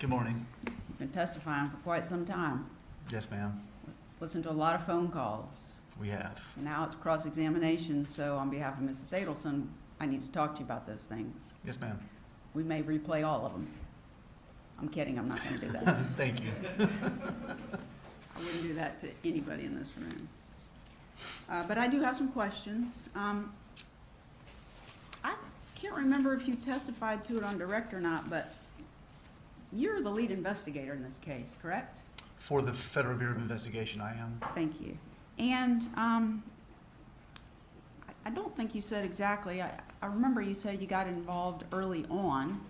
Good morning. You've been testifying for quite some time. Yes, ma'am. Listened to a lot of phone calls. We have. And now it's cross-examination, so on behalf of Mrs. Adelson, I need to talk to you about those things. Yes, ma'am. We may replay all of them. I'm kidding, I'm not going to do that. Thank you. I wouldn't do that to anybody in this room. But I do have some questions. I can't remember if you testified to it on direct or not, but you're the lead investigator in this case, correct? For the Federal Bureau of Investigation, I am. Thank you. And I don't think you said exactly. I remember you said you got involved early on.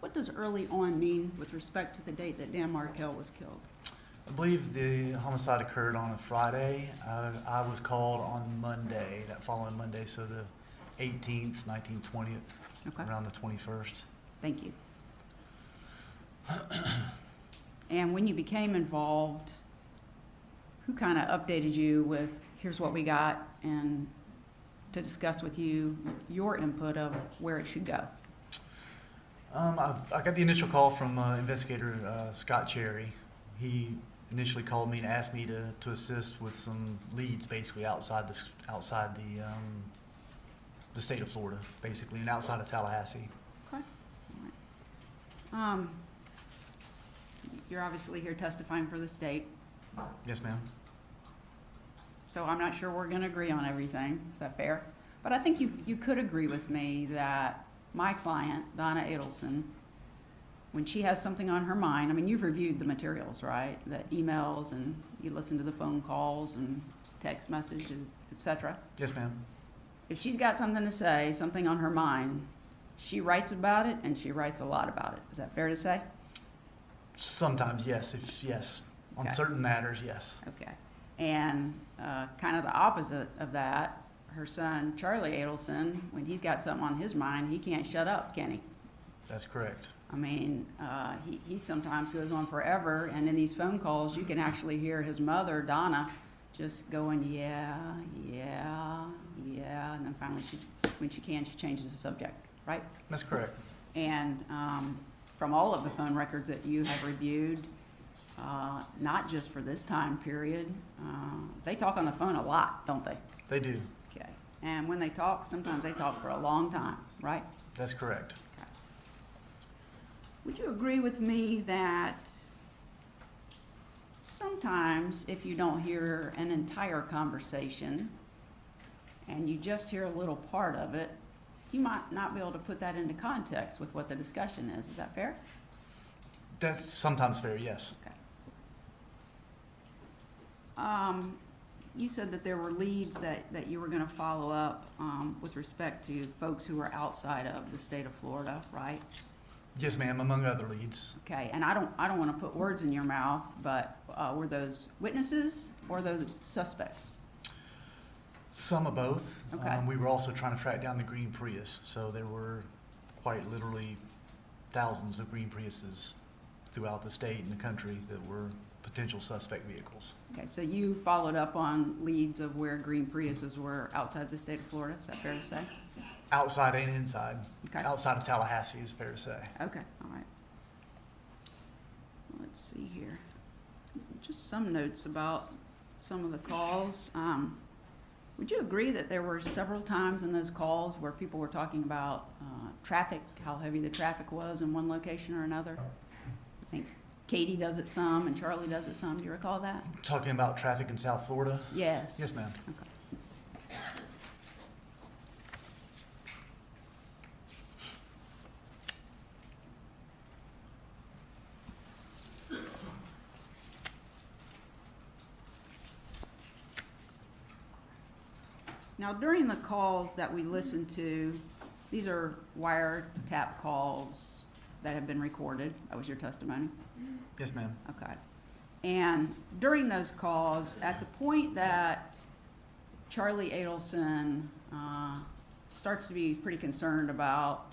What does early on mean with respect to the date that Dan Markel was killed? I believe the homicide occurred on a Friday. I was called on Monday, that following Monday, so the 18th, 19th, 20th, Okay. around the 21st. Thank you. And when you became involved, who kind of updated you with, here's what we got, and to discuss with you your input of where it should go? I got the initial call from investigator Scott Cherry. He initially called me and asked me to assist with some leads, basically outside the state of Florida, basically, and outside of Tallahassee. Okay. All right. You're obviously here testifying for the state, Yes, ma'am. so I'm not sure we're going to agree on everything. Is that fair? But I think you could agree with me that my client, Donna Adelson, when she has something on her mind, I mean, you've reviewed the materials, right? The emails, and you listen to the phone calls and text messages, etc. Yes, ma'am. If she's got something to say, something on her mind, she writes about it, and she writes a lot about it. Is that fair to say? Sometimes, yes. Yes. On Okay. certain matters, yes. Okay. And kind of the opposite of that, her son, Charlie Adelson, when he's got something on his mind, he can't shut up, can he? That's correct. I mean, he sometimes goes on forever, and in these phone calls, you can actually hear his mother, Donna, just going, yeah, and then finally, when she can, she changes the subject, right? That's correct. And from all of the phone records that you have reviewed, not just for this time period, they talk on the phone a lot, don't they? They do. Okay. And when they talk, sometimes they talk for a long time, right? That's correct. Would you agree with me that sometimes if you don't hear an entire conversation and you just hear a little part of it, you might not be able to put that into context with what the discussion is? Is that fair? That's sometimes fair, yes. Okay. You said that there were leads that you were going to follow up with respect to folks who are outside of the state of Florida, right? Yes, ma'am, among other leads. Okay, and I don't want to put words in your mouth, but were those witnesses or those suspects? Some of both. Okay. We were also trying to track down the green Prius, so there were quite literally thousands of green Priuses throughout the state and the country that were potential suspect vehicles. Okay, so you followed up on leads of where green Priuses were outside the state of Florida, is that fair to say? Outside and inside. Okay. Outside of Tallahassee is fair to say. Okay, all right. Let's see here. Just some notes about some of the calls. Would you agree that there were several times in those calls where people were talking about traffic, how heavy the traffic was in one location or another? I think Katie does it some and Charlie does it some. Do you recall that? Talking about traffic in South Florida? Yes. Yes, ma'am. Okay. Now, during the calls that we listened to, these are wiretap calls that have been recorded. That was your testimony? Yes, ma'am. Okay. And during those calls, at the point that Charlie Adelson starts to be pretty concerned about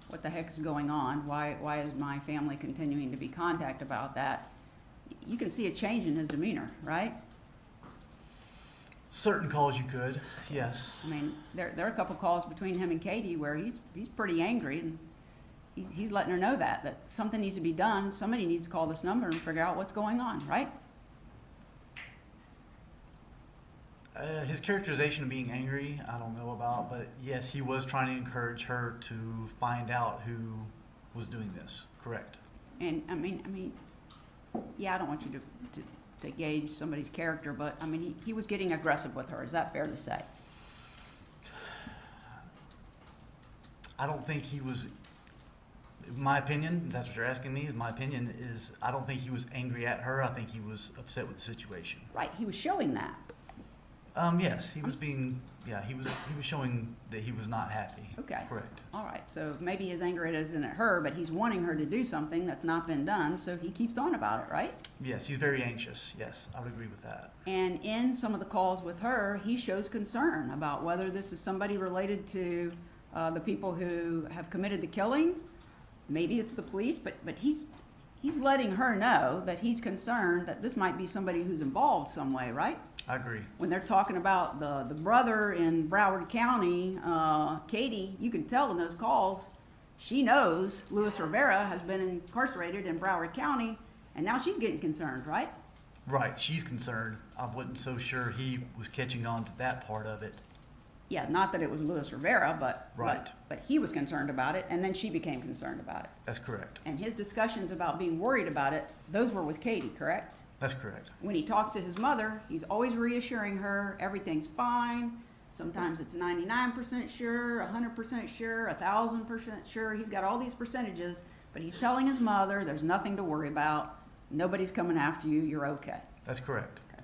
what the heck is going on, why is my family continuing to be contacted about that, you can see a change in his demeanor, right? Certain calls you could, yes. I mean, there are a couple calls between him and Katie where he's pretty angry, and he's letting her know that something needs to be done. Somebody needs to call this number and figure out what's going on, right? His characterization of being angry, I don't know about, but yes, he was trying to encourage her to find out who was doing this. Correct. And I mean, yeah, I don't want you to gauge somebody's character, but I mean, he was getting aggressive with her. Is that fair to say? I don't think he was, in my opinion, if that's what you're asking me, my opinion is I don't think he was angry at her. I think he was upset with the situation. Right, he was showing that. Yes, he was being, he was showing that he was not happy. Okay. Correct. All right, so maybe his anger isn't at her, but he's wanting her to do something that's not been done, so he keeps on about it, right? Yes, he's very anxious. Yes, I would agree with that. And in some of the calls with her, he shows concern about whether this is somebody related to the people who have committed the killing. Maybe it's the police, but he's letting her know that he's concerned that this might be somebody who's involved some way, right? I agree. When they're talking about the brother in Broward County, Katie, you can tell in those calls, she knows Luis Rivera has been incarcerated in Broward County, and now she's getting concerned, right? Right, she's concerned. I wasn't so sure he was catching on to that part of it. Yeah, not that it was Luis Rivera, but Right. but he was concerned about it, and then she became concerned about it. That's correct. And his discussions about being worried about it, those were with Katie, correct? That's correct. When he talks to his mother, he's always reassuring her everything's fine. Sometimes it's 99% sure, 100% sure, 1,000% sure. He's got all these percentages, but he's telling his mother there's nothing to worry about. Nobody's coming after you. You're okay. That's correct. Okay.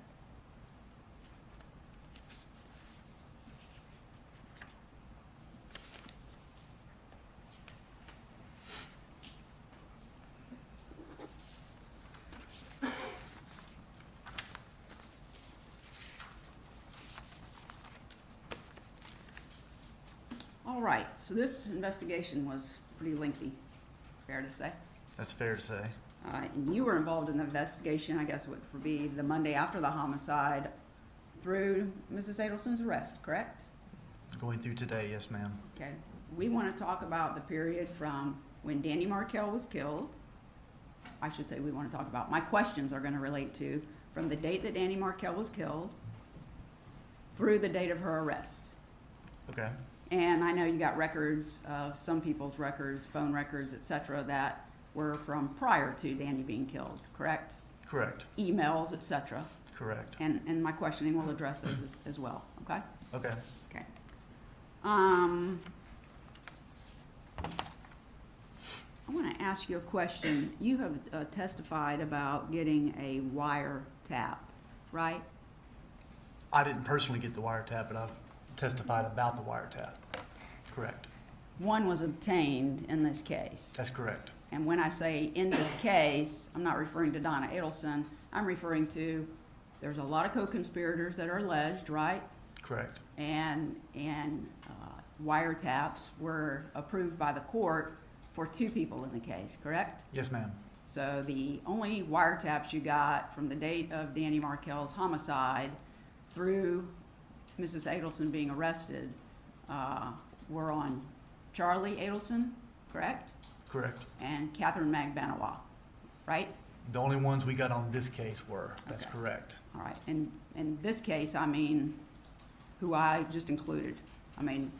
All right, so this investigation was pretty lengthy, fair to say. That's fair to say. And you were involved in the investigation, I guess would be the Monday after the homicide through Mrs. Adelson's arrest, correct? Going through today, yes, ma'am. Okay. We want to talk about the period from when Danny Markel was killed. I should say we want to talk about, my questions are going to relate to from the date that Danny Markel was killed through the date of her arrest. Okay. And I know you got records, some people's records, phone records, et cetera, that were from prior to Danny being killed, correct? Correct. Emails, et cetera. Correct. And my questioning will address those as well, okay? Okay. Okay. I want to ask you a question. You have testified about getting a wiretap, right? I didn't personally get the wiretap, but I've testified about the wiretap. Correct. One was obtained in this case. That's correct. And when I say in this case, I'm not referring to Donna Adelson. I'm referring to, there's a lot of co-conspirators that are alleged, right? Correct. And wiretaps were approved by the court for 2 people in the case, correct? Yes, ma'am. So the only wiretaps you got from the date of Danny Markel's homicide through Mrs. Adelson being arrested were on Charlie Adelson, correct? Correct. And Catherine Magbanawa, right? The only ones we got on this case were. That's Okay. correct. All right. And in this case, I mean, who I just included. I mean,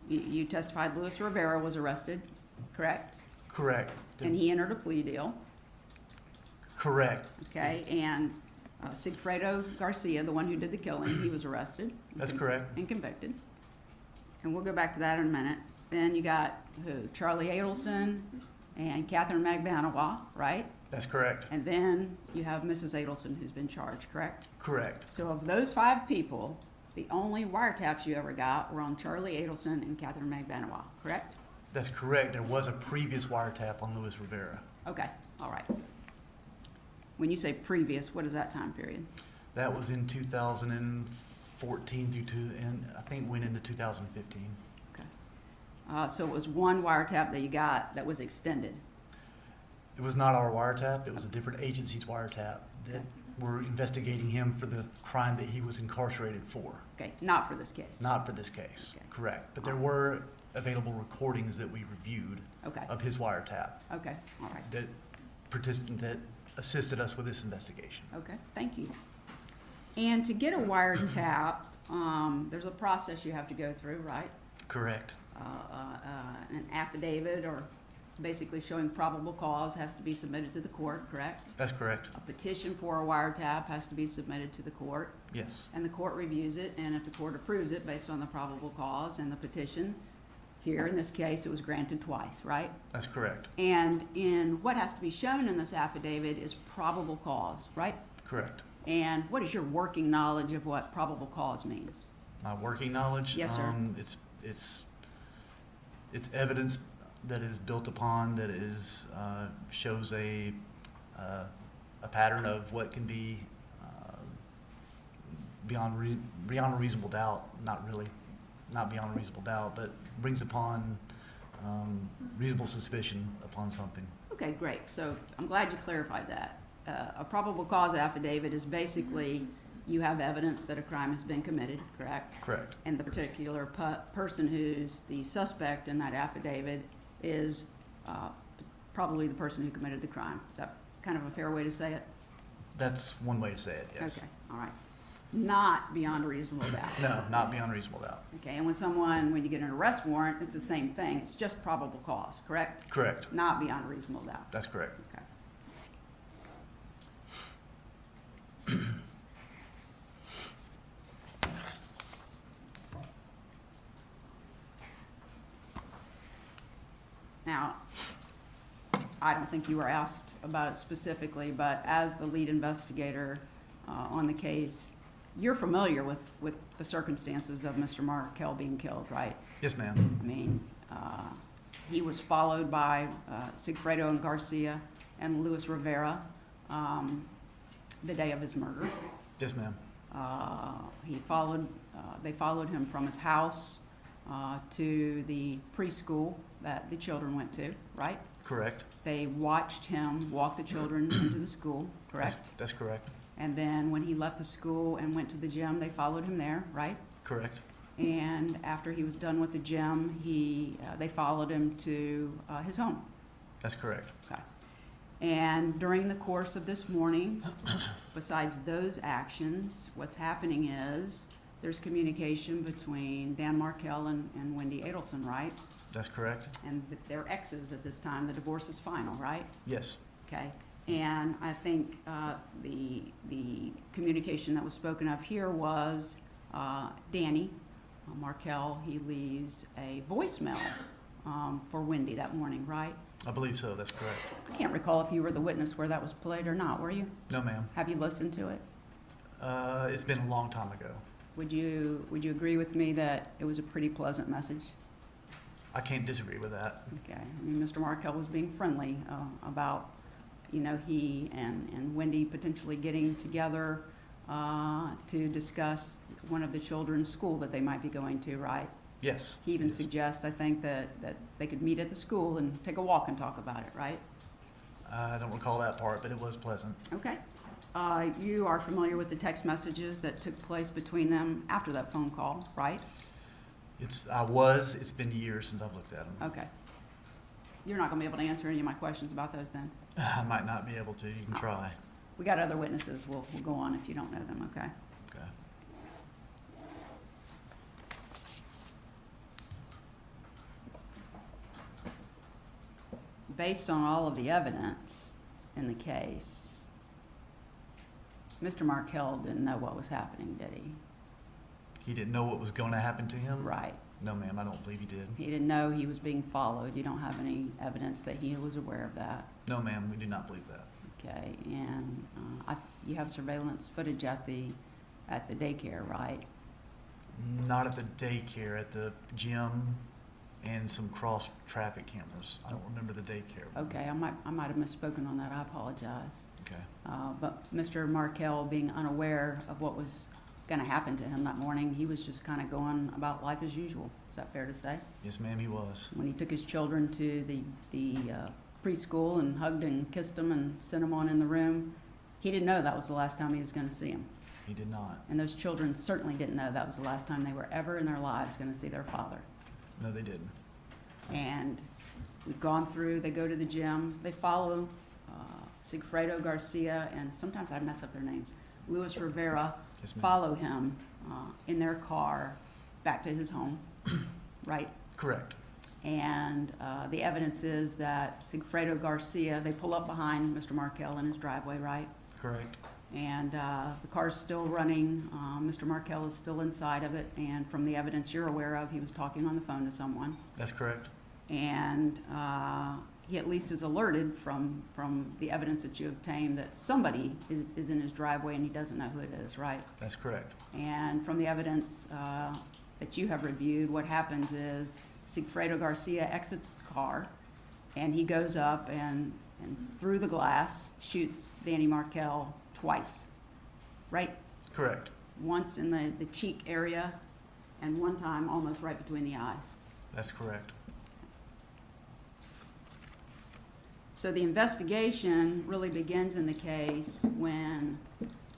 you testified Luis Rivera was arrested, correct? Correct. And he entered a plea deal, Correct. okay? And Sigfredo Garcia, the one who did the killing, he was arrested. That's correct. And convicted. And we'll go back to that in a minute. Then you got who? Charlie Adelson and Catherine Magbanawa, right? That's correct. And then you have Mrs. Adelson who's been charged, correct? Correct. So of those 5 people, the only wiretaps you ever got were on Charlie Adelson and Catherine Magbanawa, correct? That's correct. There was a previous wiretap on Luis Rivera. Okay, all right. When you say previous, what is that time period? That was in 2014 and I think went into 2015. Okay. So it was one wiretap that you got that was extended. It was not our wiretap. It was a different agency's wiretap that were investigating him for the crime that he was incarcerated for. Okay, not for this case. Not for this case. Okay. Correct. But there were available recordings that we reviewed Okay, of his wiretap okay, all right, that assisted us with this investigation. okay, thank you. And to get a wiretap, there's a process you have to go through, right? Correct. An affidavit or basically showing probable cause has to be submitted to the court, correct? That's correct. A petition for a wiretap has to be submitted to the court, Yes. and the court reviews it, and if the court approves it based on the probable cause and the petition, here in this case, it was granted twice, right? That's correct. And in what has to be shown in this affidavit is probable cause, right? Correct. And what is your working knowledge of what probable cause means? My working knowledge? Yes, sir. It's evidence that is built upon, that is, shows a pattern of what can be beyond a reasonable doubt, not beyond a reasonable doubt, but brings upon reasonable suspicion upon something. Okay, great. So I'm glad you clarified that. A probable cause affidavit is basically you have evidence that a crime has been committed, correct? Correct. And the particular person who's the suspect in that affidavit is probably the person who committed the crime. Is that kind of a fair way to say it? That's one way to say it, yes. Okay, all right. Not beyond a reasonable doubt. No, not beyond reasonable doubt. Okay, and when you get an arrest warrant, it's the same thing. It's just probable cause, correct? Correct. Not beyond a reasonable doubt. That's correct. Okay. Now, I don't think you were asked about it specifically, but as the lead investigator on the case, you're familiar with the circumstances of Mr. Markel being killed, right? Yes, ma'am. I mean, he was followed by Sigfredo and Garcia and Luis Rivera the day of his murder. Yes, ma'am. They followed him from his house to the preschool that the children went to, right? Correct. They watched him walk the children into the school, correct? That's correct. And then when he left the school and went to the gym, they followed him there, right? Correct. And after he was done with the gym, they followed him to his home. That's correct. Okay. And during the course of this morning, besides those actions, what's happening is there's communication between Dan Markel and Wendy Adelson, right? That's correct. And they're exes at this time. The divorce is final, right? Yes. Okay. And I think the communication that was spoken of here was Danny Markel, he leaves a voicemail for Wendy that morning, right? I believe so. That's correct. I can't recall if you were the witness where that was played or not, were you? No, ma'am. Have you listened to it? It's been a long time ago. Would you agree with me that it was a pretty pleasant message? I can't disagree with that. Okay. I mean, Mr. Markel was being friendly about, he and Wendy potentially getting together to discuss one of the children's school that they might be going to, right? Yes. He even Yes. suggests, I think, that they could meet at the school and take a walk and talk about it, right? I don't recall that part, but it was pleasant. Okay. You are familiar with the text messages that took place between them after that phone call, right? It's been years since I've looked at them. Okay. You're not going to be able to answer any of my questions about those then? I might not be able to. You can Oh. try. We got other witnesses. We'll go on if you don't know them, okay? Okay. Based on all of the evidence in the case, Mr. Markel didn't know what was happening, did he? He didn't know what was going to happen to him? Right. No, ma'am. I don't believe he did. He didn't know he was being followed. You don't have any evidence that he was aware of that. No, ma'am. We do not believe that. Okay, and you have surveillance footage at the daycare, right? Not at the daycare, at the gym and some cross traffic cameras. I don't remember the daycare. Okay, I might have misspoken on that. I apologize. Okay. But Mr. Markel, being unaware of what was going to happen to him that morning, he was just kind of going about life as usual. Is that fair to say? Yes, ma'am, he was. When he took his children to the preschool and hugged and kissed them and sent them on in the room, he didn't know that was the last time he was going to see them. He did not. And those children certainly didn't know that was the last time they were ever in their lives going to see their father. No, they didn't. And we've gone through, they go to the gym, they follow Sigfredo Garcia, and sometimes I mess up their names, Luis Rivera, Yes, ma'am. follow him in their car back to his home, right? Correct. And the evidence is that Sigfredo Garcia, they pull up behind Mr. Markel in his driveway, right? Correct. And the car's still running, Mr. Markel is still inside of it, and from the evidence you're aware of, he was talking on the phone to someone. That's correct. And he at least is alerted from the evidence that you obtained that somebody is in his driveway and he doesn't know who it is, right? That's correct. And from the evidence that you have reviewed, what happens is Sigfredo Garcia exits the car and he goes up and through the glass shoots Danny Markel twice, right? Correct. Once in the cheek area and one time almost right between the eyes. That's correct. So the investigation really begins in the case when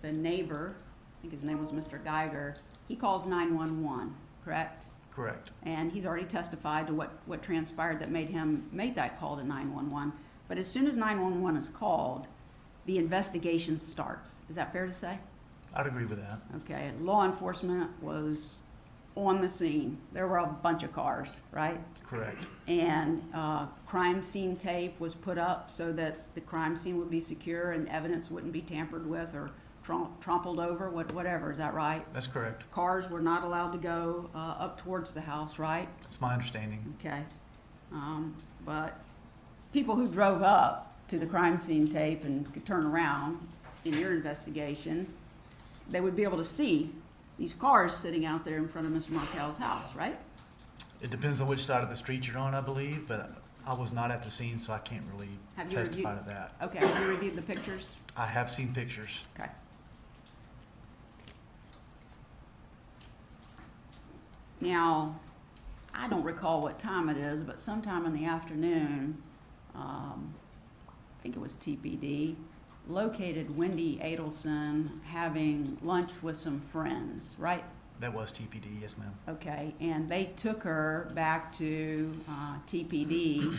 the neighbor, I think his name was Mr. Geiger, he calls 911, correct? Correct. And he's already testified to what transpired that made him make that call to 911. But as soon as 911 is called, the investigation starts. Is that fair to say? I'd agree with that. Okay, law enforcement was on the scene. There were a bunch of cars, right? Correct. And crime scene tape was put up so that the crime scene would be secure and evidence wouldn't be tampered with or trampled over, whatever. Is that right? That's correct. Cars were not allowed to go up towards the house, right? That's my understanding. Okay. But people who drove up to the crime scene tape and could turn around in your investigation, they would be able to see these cars sitting out there in front of Mr. Markel's house, right? It depends on which side of the street you're on, I believe, but I was not at the scene, so I can't really Have you testify reviewed- to that. Okay, have you reviewed the pictures? I have seen pictures. Okay. Now, I don't recall what time it is, but sometime in the afternoon, I think it was TPD, located Wendy Adelson having lunch with some friends, right? That was TPD, yes, ma'am. Okay, and they took her back to TPD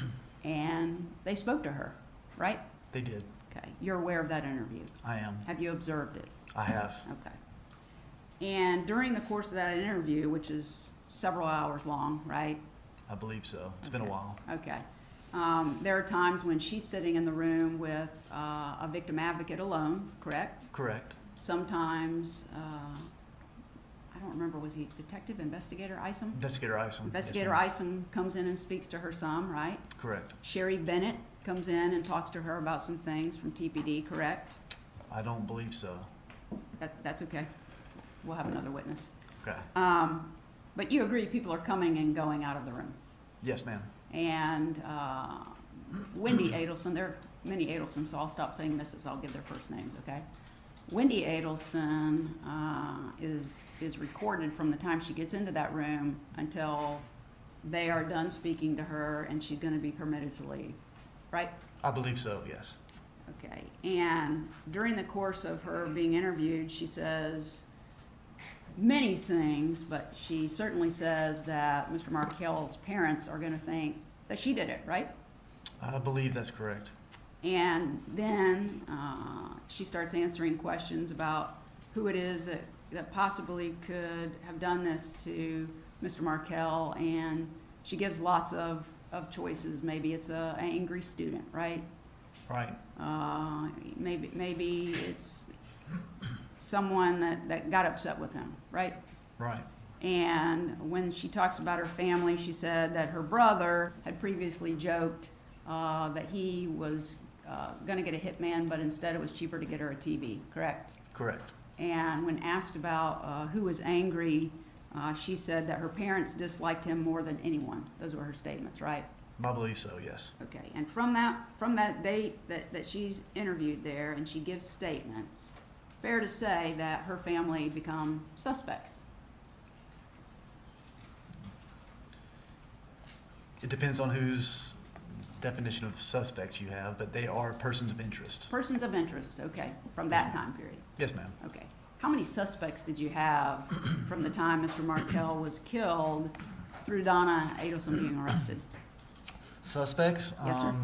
and they spoke to her, right? They did. Okay, you're aware of that interview. I am. Have you observed it? I have. Okay. And during the course of that interview, which is several hours long, right? I believe so. It's been a Okay. while. Okay. There are times when she's sitting in the room with a victim advocate alone, correct? Correct. Sometimes, I don't remember, was he detective, investigator, Isom? Investigator Isom. Investigator Yes, ma'am. Isom comes in and speaks to her some, right? Correct. Sherry Bennett comes in and talks to her about some things from TPD, correct? I don't believe so. That's okay. We'll have another witness. Okay. But you agree people are coming and going out of the room. Yes, ma'am. And Wendy Adelson, there are many Adelsons, so I'll stop saying Mrs., I'll give their first names, okay? Wendy Adelson is recorded from the time she gets into that room until they are done speaking to her and she's going to be permitted to leave, right? I believe so, yes. Okay, and during the course of her being interviewed, she says many things, but she certainly says that Mr. Markel's parents are going to think that she did it, right? I believe that's correct. And then she starts answering questions about who it is that possibly could have done this to Mr. Markel, and she gives lots of choices. Maybe it's an angry student, right? Right. Maybe it's someone that got upset with him, right? Right. And when she talks about her family, she said that her brother had previously joked that he was going to get a hitman, but instead it was cheaper to get her a TV, correct? Correct. And when asked about who was angry, she said that her parents disliked him more than anyone. Those were her statements, right? I believe so, yes. Okay, and from that date that she's interviewed there and she gives statements, fair to say that her family become suspects. It depends on whose definition of suspects you have, but they are persons of interest. Persons of interest, okay, from that time period. Yes, ma'am. Okay. How many suspects did you have from the time Mr. Markel was killed through Donna Adelson being arrested? Suspects? Yes, sir.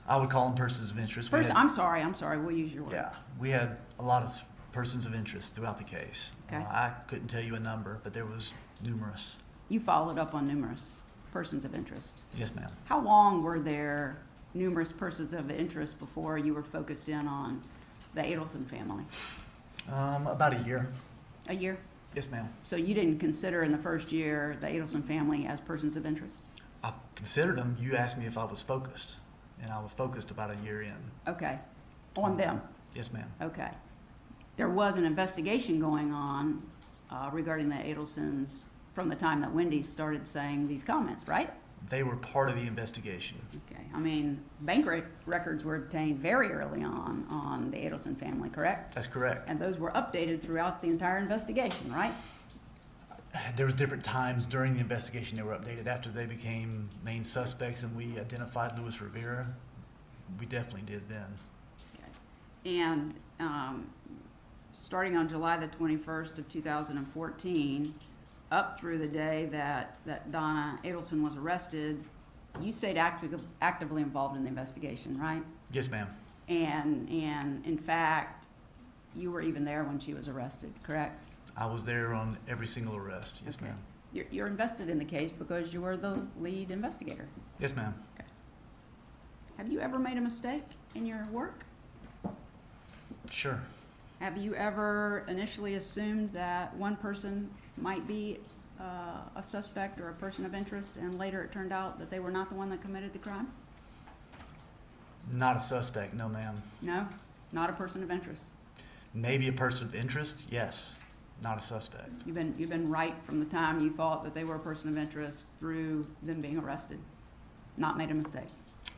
I would call them persons of interest. We First, had- I'm sorry, we'll use your word. Yeah, we had a lot of persons of interest throughout the case. Okay. I couldn't tell you a number, but there was numerous. You followed up on numerous persons of interest. Yes, ma'am. How long were there numerous persons of interest before you were focused in on the Adelson family? About a year. A year? Yes, ma'am. So you didn't consider in the first year the Adelson family as persons of interest? I considered them. You asked me if I was focused, and I was focused about a year in. Okay. On them? Yes, ma'am. Okay. There was an investigation going on regarding the Adelsons from the time that Wendy started saying these comments, right? They were part of the investigation. Okay. I mean, bank records were obtained very early on the Adelson family, correct? That's correct. And those were updated throughout the entire investigation, right? There was different times during the investigation they were updated. After they became main suspects and we identified Luis Rivera, we definitely did then. Okay. And starting on July the 21st of 2014, up through the day that Donna Adelson was arrested, you stayed actively involved in the investigation, right? Yes, ma'am. And in fact, you were even there when she was arrested, correct? I was there on every single arrest. Yes, Okay. ma'am. You're invested in the case because you were the lead investigator. Yes, ma'am. Have you ever made a mistake in your work? Sure. Have you ever initially assumed that one person might be a suspect or a person of interest, and later it turned out that they were not the one that committed the crime? Not a suspect, no, ma'am. No? Not a person of interest? Maybe a person of interest, yes. Not a suspect. You've been right from the time you thought that they were a person of interest through them being arrested? Not made a mistake?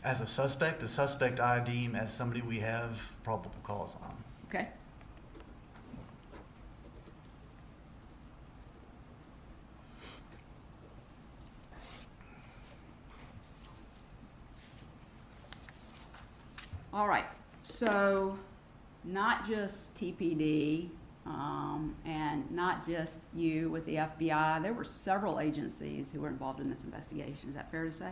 As a suspect I deem as somebody we have probable cause on. Okay? All right, so not just TPD and not just you with the FBI, there were several agencies who were involved in this investigation. Is that fair to say?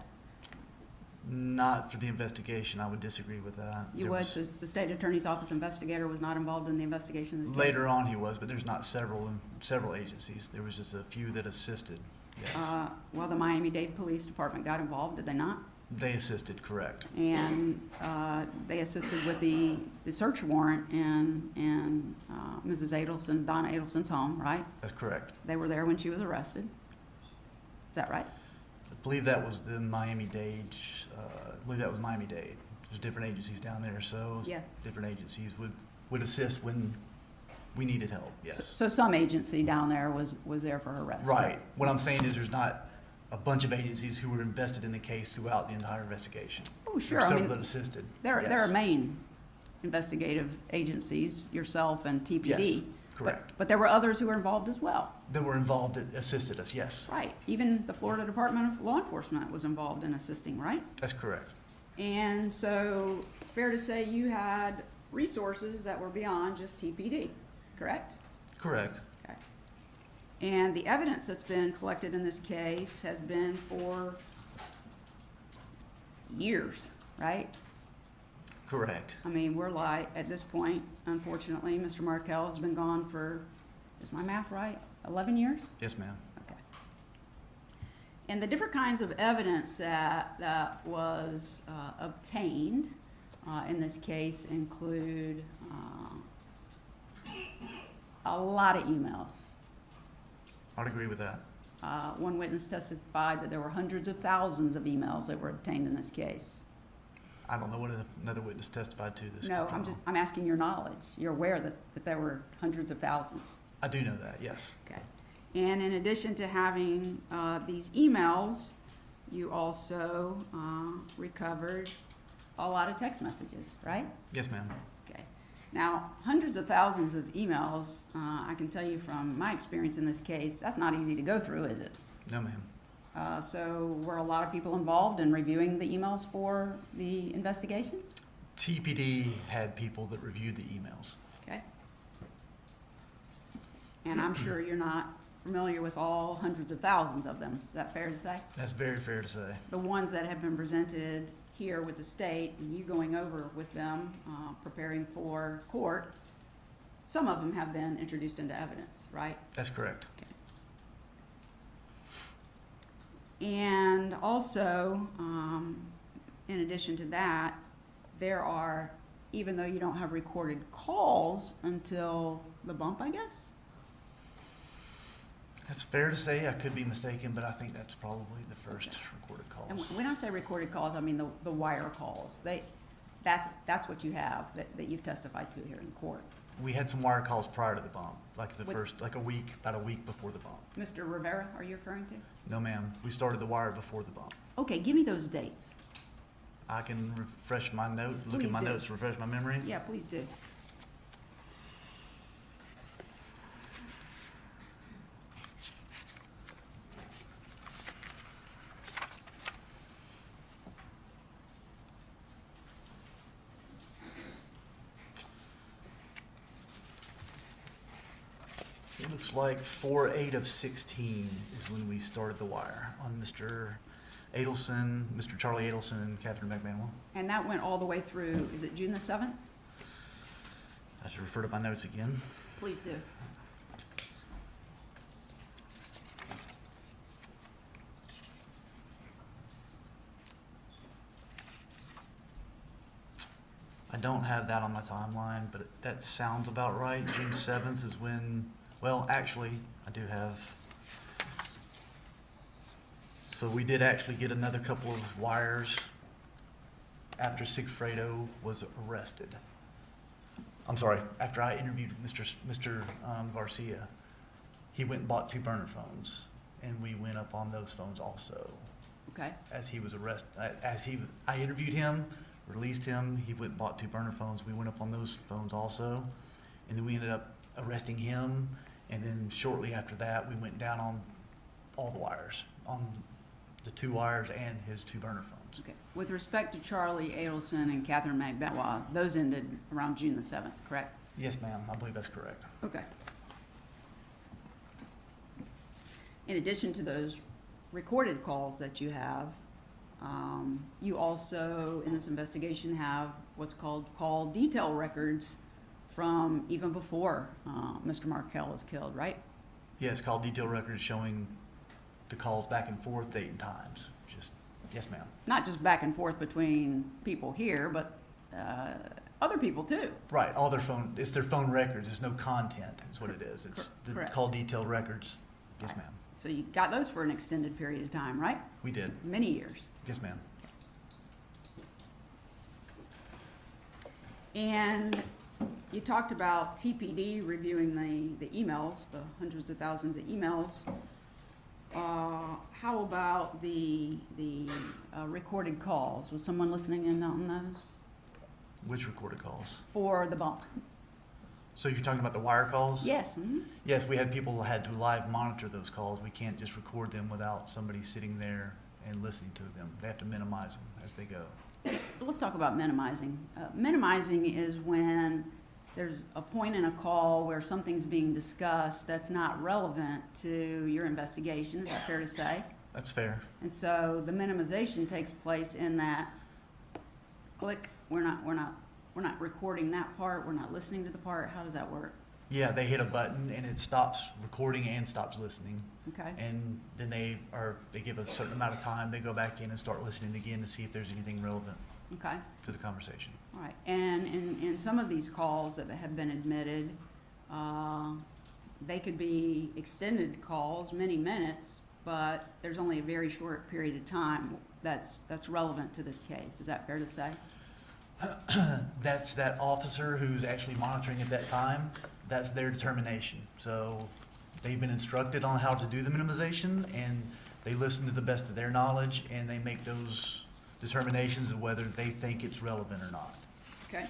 Not for the investigation, I would disagree with that. You would, so the state attorney's office investigator was not involved in the investigation of this case? Later on he was, but there's not several agencies. There was just a few that assisted, yes. Well, the Miami-Dade Police Department got involved, did they not? They assisted, correct. And they assisted with the search warrant in Mrs. Adelson, Donna Adelson's home, right? That's correct. They were there when she was arrested. Is that right? I believe that was the Miami-Dade, There's different agencies down there, so Yeah. different agencies would assist when we needed help, yes. So some agency down there was there for her arrest? Right. What I'm saying is there's not a bunch of agencies who were invested in the case throughout the entire investigation. Oh, sure. There I were mean, several that assisted. there yes. are main investigative agencies, yourself and TPD. Yes, correct. But there were others who were involved as well. That were involved that assisted us, yes. Right. Even the Florida Department of Law Enforcement was involved in assisting, right? That's correct. And so, fair to say you had resources that were beyond just TPD, correct? Correct. Okay. And the evidence that's been collected in this case has been for years, right? Correct. I mean, we're like, at this point, unfortunately, Mr. Markel has been gone for, is my math right, 11 years? Yes, ma'am. Okay. And the different kinds of evidence that was obtained in this case include a lot of emails. I'd agree with that. One witness testified that there were hundreds of thousands of emails that were obtained in this case. I don't know what another witness testified to this. No, trial. I'm asking your knowledge. You're aware that there were hundreds of thousands. I do know that, yes. Okay. And in addition to having these emails, you also recovered a lot of text messages, right? Yes, ma'am. Okay. Now, hundreds of thousands of emails, I can tell you from my experience in this case, that's not easy to go through, is it? No, ma'am. So were a lot of people involved in reviewing the emails for the investigation? TPD had people that reviewed the emails. Okay. And I'm sure you're not familiar with all hundreds of thousands of them. Is that fair to say? That's very fair to say. The ones that have been presented here with the state, and you going over with them, preparing for court, some of them have been introduced into evidence, right? That's correct. And also, in addition to that, there are, even though you don't have recorded calls until the bump, I guess? That's fair to say. I could be mistaken, but I think that's probably the first recorded And calls. when I say recorded calls, I mean the wire calls. That's what you have, that you've testified to here in court. We had some wire calls prior to the bump, like What- about a week before the bump. Mr. Rivera, are you referring to? No, ma'am. We started the wire before the bump. Okay, give me those dates. I can refresh my note, look at Please my do. notes, refresh my memory. Yeah, please do. It looks like 4/8 of 16 is when we started the wire on Mr. Adelson, Mr. Charlie Adelson, and Catherine McManuel. And that went all the way through, is it June the 7th? I should refer to my notes again. Please do. I don't have that on my timeline, but that sounds about right. June 7th is when, well, actually, I do have. So we did actually get another couple of wires after Sigfredo was arrested. I'm sorry, after I interviewed Mr. Garcia, he went and bought 2 burner phones, and we went up on those phones also. Okay, As he was arrested, I interviewed him, released him, he went and bought 2 burner phones, we went up on those phones also, and then we ended up arresting him, and then shortly after that, we went down on all the wires, on the 2 wires and his 2 burner phones. okay. With respect to Charlie Adelson and Catherine McBenoit, those ended around June the 7th, correct? Yes, ma'am, I believe that's correct. Okay. In addition to those recorded calls that you have, you also, in this investigation, have what's called call detail records from even before Mr. Markel was killed, right? Yes, call detail records showing the calls back and forth, date and times, yes, ma'am. Not just back and forth between people here, but other people too. Right, it's their phone records, there's no content, is what it is. It's the Correct. call detail records, yes, ma'am. So you got those for an extended period of time, right? We did, Many years. yes, ma'am. And you talked about TPD reviewing the emails, the hundreds of thousands of emails. How about the recorded calls? Was someone listening in on those Which recorded calls? for the bump? So you're talking about the wire calls? Yes. Yes, we had people who had to live monitor those calls. We can't just record them without somebody sitting there and listening to them. They have to minimize them as they go. Let's talk about minimizing. Minimizing is when there's a point in a call where something's being discussed that's not relevant to your investigation. Is that fair to say? That's fair. And so the minimization takes place in that click, we're not recording that part, we're not listening to the part. How does that work? Yeah, they hit a button and it stops recording and stops listening. Okay. And then they give a certain amount of time, they go back in and start listening again to see if there's anything relevant Okay. to the conversation. All right. And in some of these calls that have been admitted, they could be extended calls, many minutes, but there's only a very short period of time that's relevant to this case. Is that fair to say? That's that officer who's actually monitoring at that time. That's their determination. So they've been instructed on how to do the minimization, and they listen to the best of their knowledge, and they make those determinations of whether they think it's relevant or not. Okay.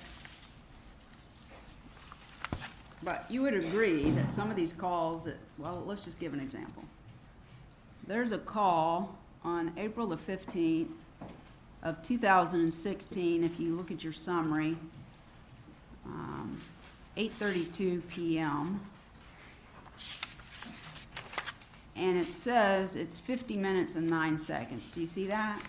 But you would agree that some of these calls, well, let's just give an example. There's a call on April the 15th of 2016, if you look at your summary, 8:32 p.m. and it says it's 50 minutes and 9 seconds. Do you see that?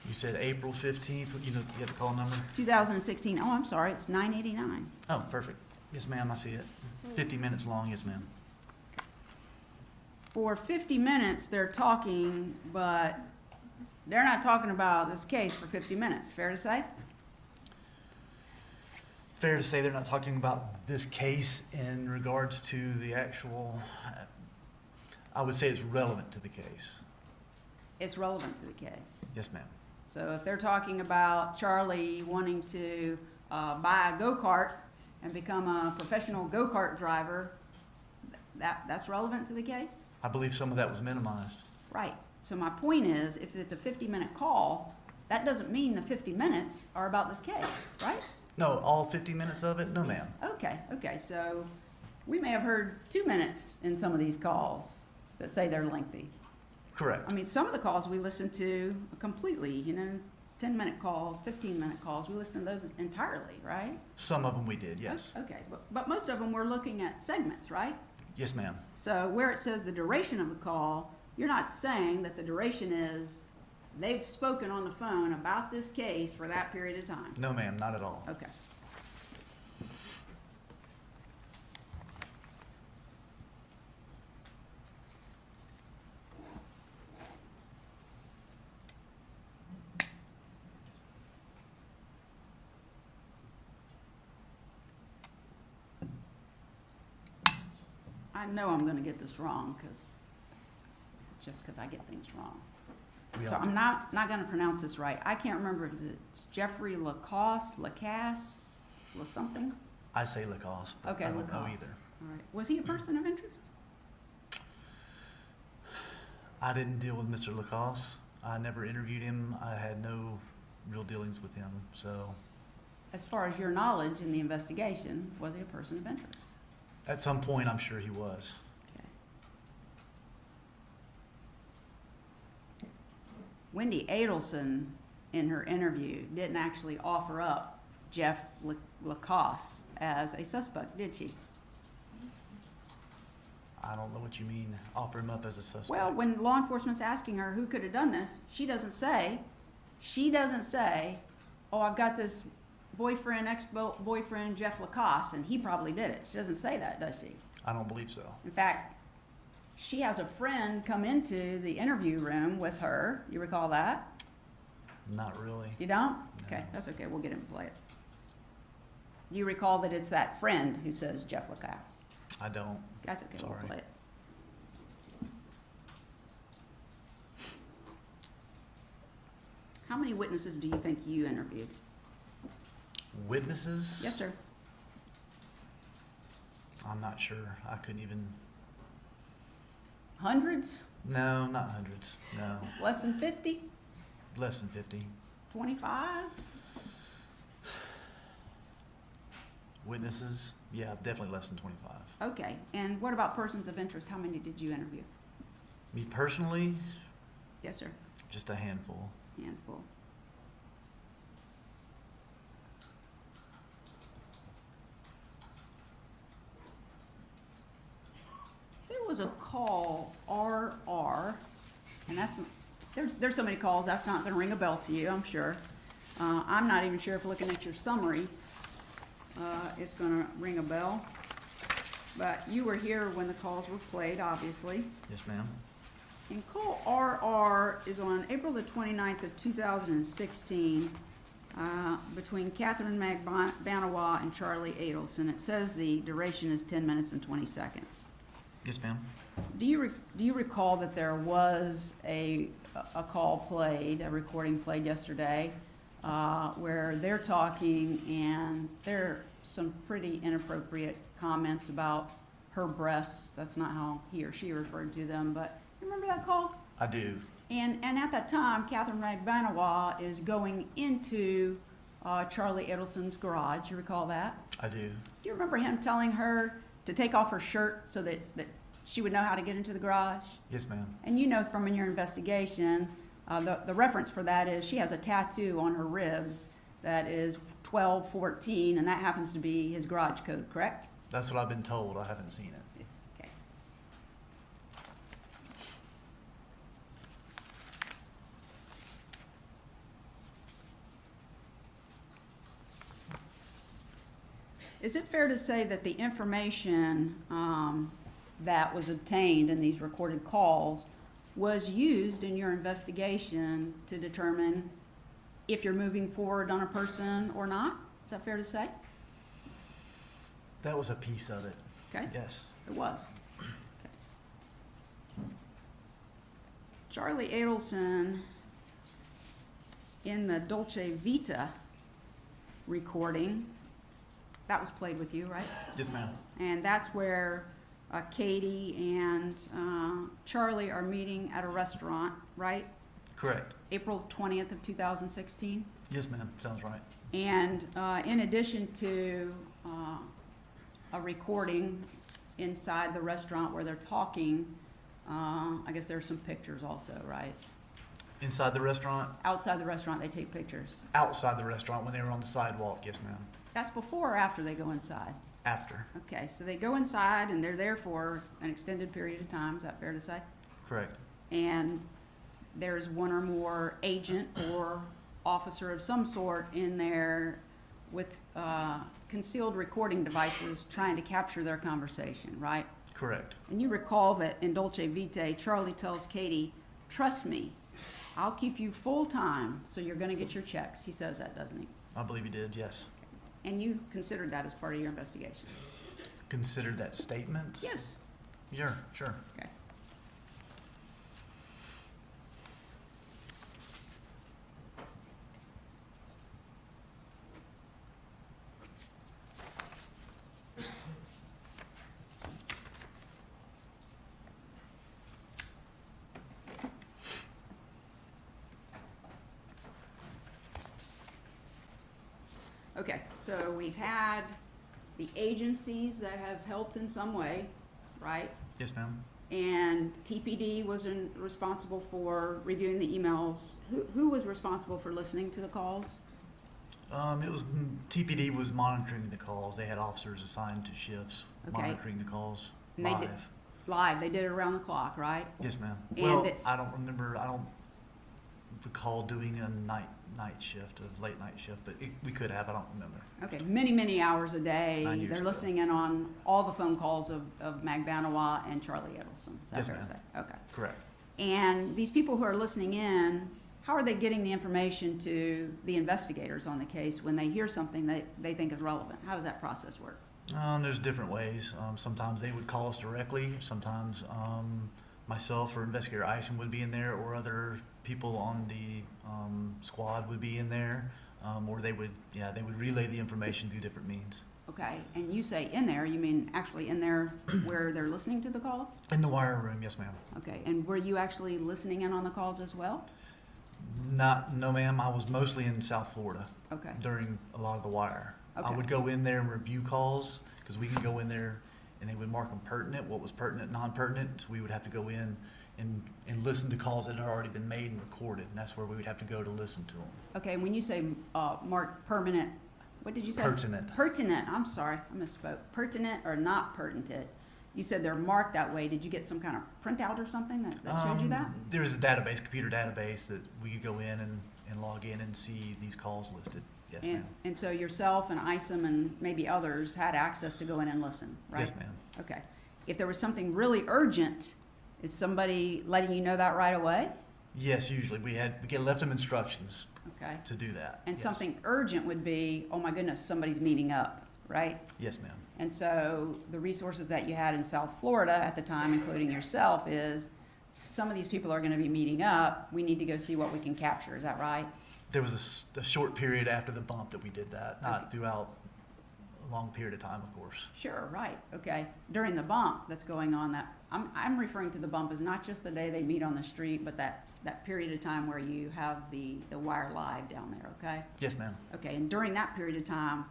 You said April 15th, you have the call number? 2016. Oh, I'm sorry, it's 989. Oh, perfect. Yes, ma'am, I see it. 50 minutes long, yes, ma'am. For 50 minutes, they're talking, but they're not talking about this case for 50 minutes. Fair to say? Fair to say they're not talking about this case in regards to the actual, I would say it's relevant to the case. It's relevant to the case. Yes, ma'am. So if they're talking about Charlie wanting to buy a go-kart and become a professional go-kart driver, that's relevant to the case? I believe some of that was minimized. Right. So my point is, if it's a 50-minute call, that doesn't mean the 50 minutes are about this case, right? No, all 50 minutes of it? No, ma'am. Okay, so we may have heard 2 minutes in some of these calls that say they're lengthy. Correct. I mean, some of the calls we listen to completely, 10-minute calls, 15-minute calls, we listen to those entirely, right? Some of them we did, yes. Okay, but most of them we're looking at segments, right? Yes, ma'am. So where it says the duration of the call, you're not saying that the duration is they've spoken on the phone about this case for that period of time? No, ma'am, not at all. Okay. I know I'm going to get this wrong because I get things wrong. We So all I'm do. not going to pronounce this right. I can't remember if it's Jeffrey Lacasse, La something? I say Lacoste, but Okay, I don't know Lacasse. either. All right. Was he a person of interest? I didn't deal with Mr. Lacoste. I never interviewed him. I had no real dealings with him, so As far as your knowledge in the investigation, was he a person of interest? at some point I'm sure he was. Okay. Wendy Adelson, in her interview, didn't actually offer up Jeff Lacoste as a suspect, did she? I don't know what you mean, offer him up as a suspect. Well, when law enforcement's asking her who could have done this, she doesn't say, oh, I've got this ex-boyfriend, Jeff Lacoste, and he probably did it. She doesn't say that, does she? I don't believe so. In fact, she has a friend come into the interview room with her. You recall that? Not really. You don't? No. Okay, that's okay. We'll get him to play it. You recall that it's that friend who says Jeff Lacoste. I don't. That's okay. We'll Sorry. play it. How many witnesses do you think you interviewed? Witnesses? Yes, sir. I'm not sure. I couldn't even. Hundreds? No, not hundreds. No. Less than 50? Less than 50. 25? Witnesses? Yeah, definitely less than 25. Okay. And what about persons of interest? How many did you interview? Me personally, Yes, sir. just a handful. Handful. There was a call, RR, and that's, there's so many calls, that's not gonna ring a bell to you, I'm sure. I'm not even sure if looking at your summary, it's gonna ring a bell. But you were here when the calls were played, obviously. Yes, ma'am. And call RR is on April the 29th of 2016, between Catherine Magbanawa and Charlie Adelson. It says the duration is 10 minutes and 20 seconds. Yes, ma'am. Do you recall that there was a call played, a recording played yesterday, where they're talking and there are some pretty inappropriate comments about her breasts? That's not how he or she referred to them, but you remember that call? I do. And at that time, Catherine Magbanawa is going into Charlie Adelson's garage. You recall that? I do. Do you remember him telling her to take off her shirt so that she would know how to get into the garage? Yes, ma'am. And you know from in your investigation, the reference for that is she has a tattoo on her ribs that is 1214, and that happens to be his garage code, correct? That's what I've been told. I haven't seen it. Okay. Is it fair to say that the information that was obtained in these recorded calls was used in your investigation to determine if you're moving forward on a person or not? Is that fair to say? That was a piece of it. Okay. Yes. It was. Okay. Charlie Adelson, in the Dolce Vita recording, that was played with you, right? Yes, ma'am. And that's where Katie and Charlie are meeting at a restaurant, right? Correct. April 20th of 2016. Yes, ma'am. Sounds right. And in addition to a recording inside the restaurant where they're talking, I guess there's some pictures also, right? Inside the restaurant? Outside the restaurant, they take pictures. Outside the restaurant when they were on the sidewalk, yes, ma'am. That's before or after they go inside? After. Okay, so they go inside and they're there for an extended period of time, is that fair to say? Correct. And there's one or more agent or officer of some sort in there with concealed recording devices trying to capture their conversation, right? Correct. And you recall that in Dolce Vita, Charlie tells Katie, "Trust me, I'll keep you full time, so you're gonna get your checks." He says that, doesn't he? I believe he did, yes. And you considered that as part of your investigation? Considered that statement? Yes. Sure, sure. Okay. Okay, so we've had the agencies that have helped in some way, right? Yes, ma'am. And TPD was responsible for reviewing the emails. Who was responsible for listening to the calls? It was, TPD was monitoring the calls. They had officers assigned to shifts, Okay. monitoring the calls And they did- live. Live, they did it around the clock, right? Yes, ma'am. And Well, the- I don't recall doing a night shift, a late night shift, but we could have, I don't remember. Okay, many, many hours a 9 day. years They're ago. listening in on all the phone calls of Mag Banawa and Charlie Adelson. Is that Yes, fair to ma'am. say? Okay. Correct. And these people who are listening in, how are they getting the information to the investigators on the case when they hear something that they think is relevant? How does that process work? There's different ways. Sometimes they would call us directly. Sometimes myself or Investigator Ison would be in there, or other people on the squad would be in there, or they would relay the information through different means. Okay, and you say in there, you mean actually in there where they're listening to the call? In the wire room, yes, ma'am. Okay, and were you actually listening in on the calls as well? No, ma'am. I was mostly in South Florida Okay, during a lot of the wire. I Okay. would go in there and review calls, because we can go in there and they would mark them pertinent, what was pertinent, non-pertinent. So we would have to go in and listen to calls that had already been made and recorded, and that's where we would have to go to listen to them. okay, when you say mark permanent, what did you say? Pertinent. Pertinent, I'm sorry, I misspoke. Pertinent or not pertinent? You said they're marked that way. Did you get some kind of printout or something that showed you that? There's a database, computer database, that we could go in and log in and see these calls listed. Yes, ma'am. And so yourself and ISOM and maybe others had access to go in and listen, right? Yes, ma'am. Okay. If there was something really urgent, is somebody letting you know that right away? Yes, usually. We left them instructions Okay. to do that. And Yes. something urgent would be, oh my goodness, somebody's meeting up, right? Yes, ma'am. And so the resources that you had in South Florida at the time, including yourself, is some of these people are going to be meeting up. We need to go see what we can capture. Is that right? There was a short period after the bump that we did that, not throughout a long period of time, of course. Sure, right. Okay. During the bump that's going on, that I'm referring to the bump as not just the day they meet on the street, but that period of time where you have the wire live down there, okay? Yes, ma'am. Okay, and during that period of time,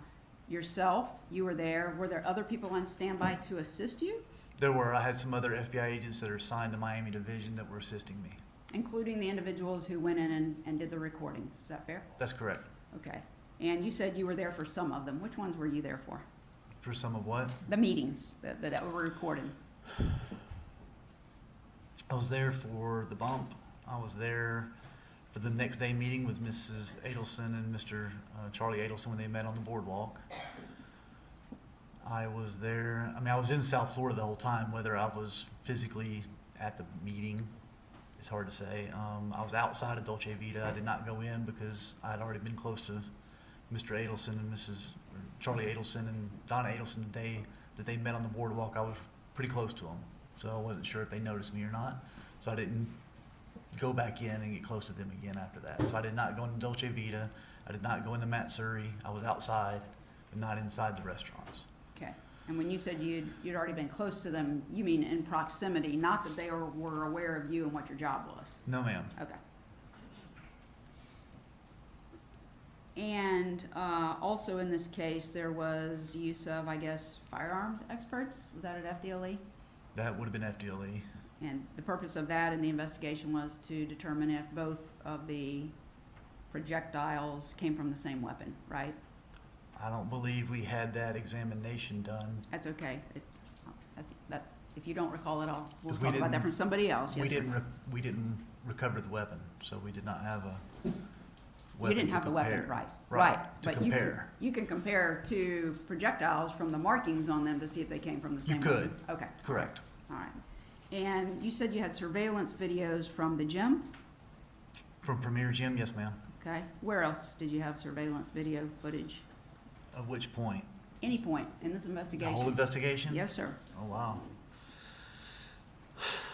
yourself, you were there. Were there other people on standby to assist you? I had some other FBI agents that are assigned to Miami Division that were assisting me. Including the individuals who went in and did the recordings. Is that fair? That's correct. Okay. And you said you were there for some of them. Which ones were you there for? For some of what? The meetings that were recorded. I was there for the bump. I was there for the next day meeting with Mrs. Adelson and Mr. Charlie Adelson when they met on the boardwalk. I was there, I mean, I was in South Florida the whole time. Whether I was physically at the meeting is hard to say. I was outside of Dolce Vita. I did not go in because I had already been close to Mr. Adelson and Charlie Adelson and Donna Adelson the day that they met on the boardwalk. I was pretty close to them, so I wasn't sure if they noticed me or not. So I didn't go back in and get close to them again after that. So I did not go into Dolce Vita. I did not go into Matsuri. I was outside, but not inside the restaurants. Okay. And when you said you'd already been close to them, you mean in proximity, not that they were aware of you and what your job was? No, ma'am. Okay. And also in this case, there was use of, I guess, firearms experts? Was that at FDLE? That would have been FDLE. And the purpose of that in the investigation was to determine if both of the projectiles came from the same weapon, right? I don't believe we had that examination done. That's okay. If you don't recall it all, we'll 'Cause we talk about that didn't- from somebody else. Yes, sir. We didn't recover the weapon, so we did not have a You weapon didn't to have the weapon, compare. right? Right, to But compare. you can compare two projectiles from the markings on them to see if they came from the You same could. weapon. Okay, Correct. all right. And you said you had surveillance videos from the gym, From Premier Gym, yes, ma'am. okay? Where else did you have surveillance video footage? At which point? Any point in this The investigation? whole investigation? Yes, sir. Oh, wow.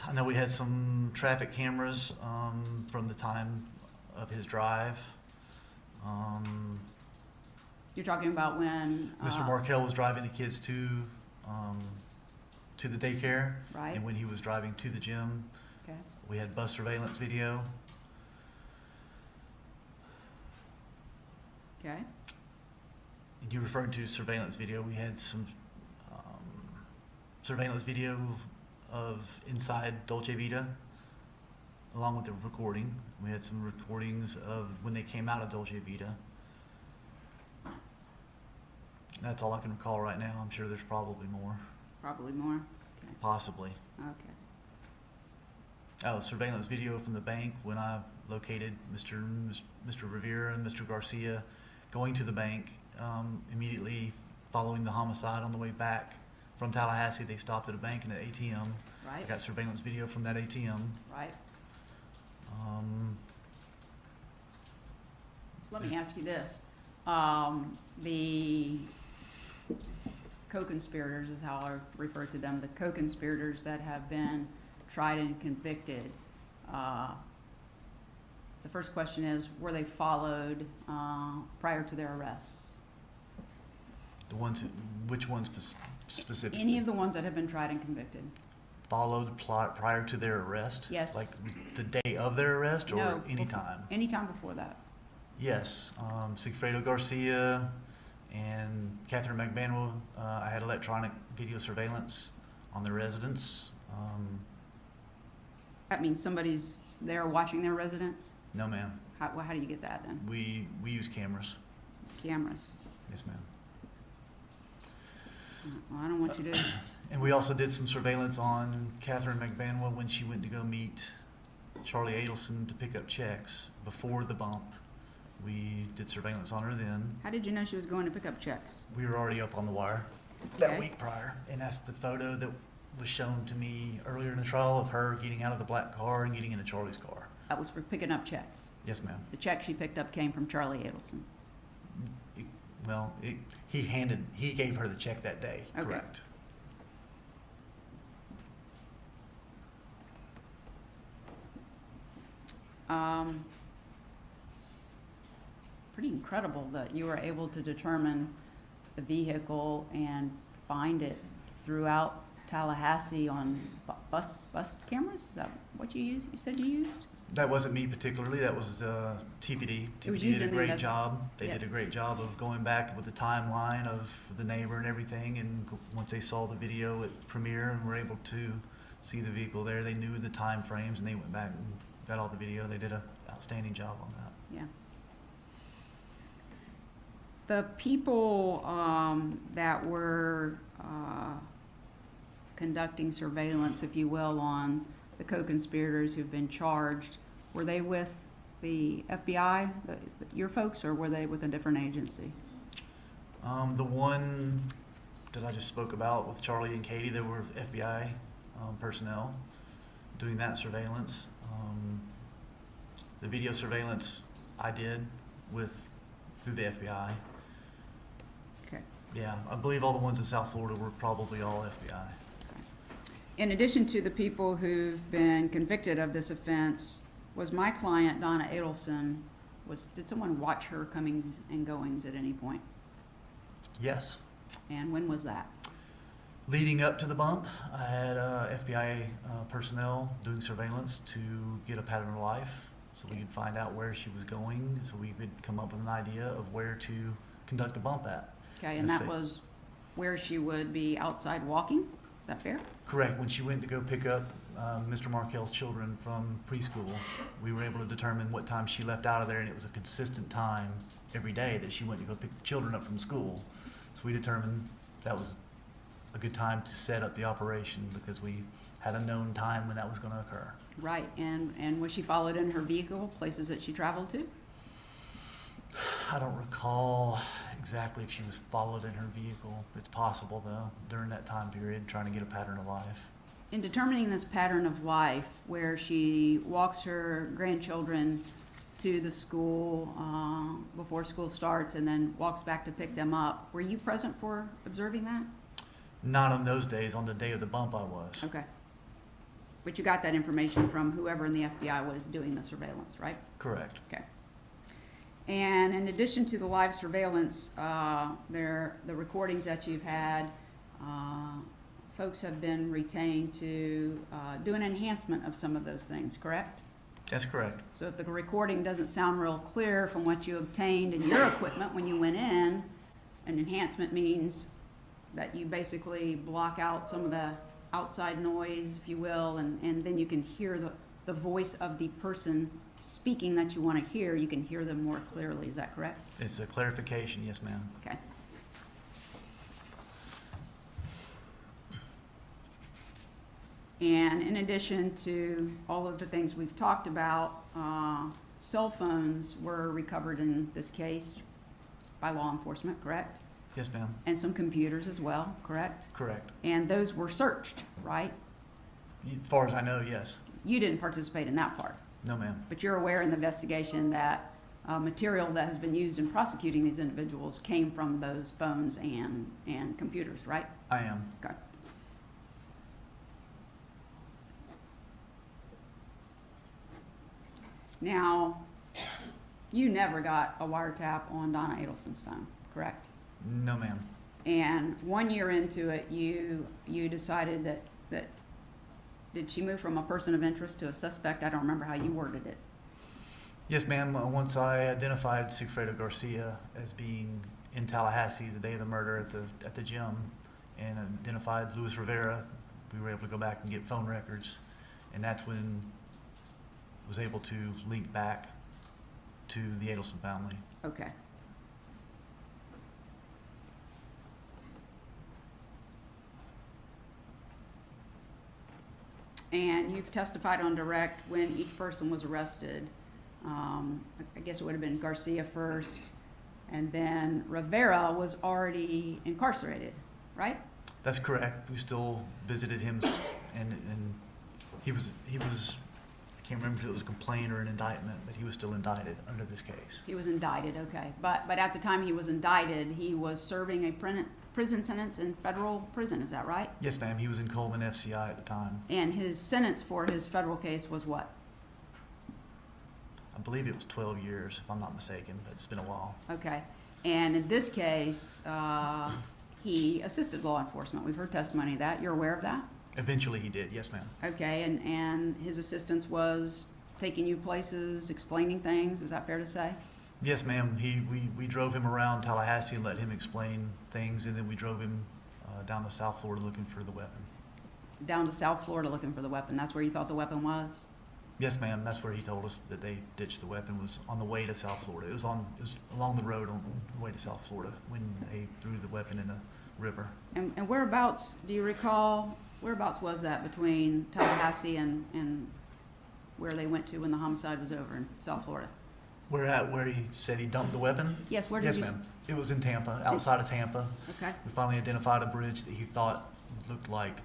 I know we had some traffic cameras from the time of his drive. You're talking about when? Mr. Markel was driving the kids to the daycare. Right. And when he was driving to the gym, Okay, we had bus surveillance video. okay. And you referred to surveillance video. We had some surveillance video of inside Dolce Vita, along with the recording. We had some recordings of when they came out of Dolce Vita. That's all I can recall right now. I'm sure there's probably more, Probably more? Okay, possibly. okay. Oh, surveillance video from the bank when I located Mr. Rivera and Mr. Garcia going to the bank. Immediately following the homicide on the way back from Tallahassee, they stopped at a bank and an ATM. I Right, got surveillance video from that ATM. right. Um, Let me ask you this. The co-conspirators is how I refer to them, the co-conspirators that have been tried and convicted. The first question is, were they followed prior to their arrests? which ones specifically? Any of the ones that have been tried and convicted? Followed prior to their arrest? Yes. Like the day of their arrest or No, any before- time? Any time before that. Yes. Sigfredo Garcia and Catherine McManua, I had electronic video surveillance on their residence. That means somebody's there watching their residence? No, ma'am. How do you get that then? We use cameras. Cameras. Yes, ma'am. Well, I don't want you to, And we also did some surveillance on Catherine McManua when she went to go meet Charlie Adelson to pick up checks before the bump. We did surveillance on her then. how did you know she was going to pick up checks? We were already up on the wire Okay. that week prior. And that's the photo that was shown to me earlier in the trial of her getting out of the black car and getting into Charlie's car. That was for picking up checks. Yes, ma'am. The check she picked up came from Charlie Adelson. He gave her the check that day, Okay. correct. Pretty incredible that you were able to determine the vehicle and find it throughout Tallahassee on bus cameras? Is that what you used? You said you used? That wasn't me particularly, that was TPD. It was TPD used did a in the great invest- job. They Yeah. did a great job of going back with the timeline of the neighbor and everything, and once they saw the video at Premiere and were able to see the vehicle there, they knew the time frames, and they went back and got all the video. They did an outstanding job on that. Yeah. The people that were conducting surveillance, if you will, on the co-conspirators who've been charged, were they with the FBI, your folks, or were they with a different agency? The one that I just spoke about with Charlie and Katie. There were FBI personnel doing that surveillance. The video surveillance I did through the FBI. Okay. Yeah, I believe all the ones in South Florida were probably all FBI. In addition to the people who've been convicted of this offense, was my client, Donna Adelson, did someone watch her comings and goings at any point? Yes. And when was that? Leading up to the bump, I had FBI personnel doing surveillance to get a pattern of life so we could find out where she was going, so we could come up with an idea of where to conduct a bump at. Okay, and that was where she would be outside walking? Is that fair? Correct. When she went to go pick up Mr. Markel's children from preschool, we were able to determine what time she left out of there, and it was a consistent time every day that she went to go pick the children up from school. So we determined that was a good time to set up the operation because we had a known time when that was going to occur. Right, and was she followed in her vehicle, places that she traveled to? I don't recall exactly if she was followed in her vehicle. It's possible, though, during that time period, trying to get a pattern of life. In determining this pattern of life, where she walks her grandchildren to the school before school starts and then walks back to pick them up, were you present for observing that? Not on those days. On the day of the bump, I was. Okay. But you got that information from whoever in the FBI was doing the surveillance, right? Correct. Okay. And in addition to the live surveillance, the recordings that you've had, folks have been retained to do an enhancement of some of those things, correct? That's correct. So if the recording doesn't sound real clear from what you obtained in your equipment when you went in, an enhancement means that you basically block out some of the outside noise, if you will, and then you can hear the voice of the person speaking that you want to hear. You can hear them more clearly. Is that correct? It's a clarification, yes, ma'am. Okay. And in addition to all of the things we've talked about, cell phones were recovered in this case by law enforcement, correct? Yes, ma'am. And some computers as well, correct? Correct. And those were searched, right? As far as I know, yes. You didn't participate in that part, No, ma'am. but you're aware in the investigation that material that has been used in prosecuting these individuals came from those phones and computers, right? I am. Okay. Now, you never got a wiretap on Donna Adelson's phone, correct? No, ma'am. And 1 year into it, you decided that did she move from a person of interest to a suspect? I don't remember how you worded it. Yes, ma'am. Once I identified Sigfredo Garcia as being in Tallahassee the day of the murder at the gym, and identified Luis Rivera, we were able to go back and get phone records, and that's when I was able to link back to the Adelson family. Okay. And you've testified on direct when each person was arrested. I guess it would have been Garcia first, and then Rivera was already incarcerated, right? That's correct. We still visited him, and he was. I can't remember if it was a complaint or an indictment, but he was still indicted under this case. He was indicted, okay. But at the time he was indicted, he was serving a prison sentence in federal prison, is that right? Yes, ma'am. He was in Coleman FCI at the time. And his sentence for his federal case was what? I believe it was 12 years, if I'm not mistaken, but it's been a while. Okay. And in this case, he assisted law enforcement. We've heard testimony of that. You're aware of that? Eventually he did, yes, ma'am. Okay, and his assistance was taking you places, explaining things, is that fair to say? Yes, ma'am. We drove him around Tallahassee and let him explain things, and then we drove him down to South Florida looking for the weapon. Down to South Florida looking for the weapon. That's where you thought the weapon was? Yes, ma'am. That's where he told us that they ditched the weapon, was on the way to South Florida. It was along the road on the way to South Florida when they threw the weapon in the river. And whereabouts, do you recall, whereabouts was that between Tallahassee and where they went to when the homicide was over in South Flordia? Where he said he dumped the weapon? Yes, where did Yes, you? ma'am. It was in Tampa, outside of Tampa. Okay. We finally identified a bridge that he thought looked like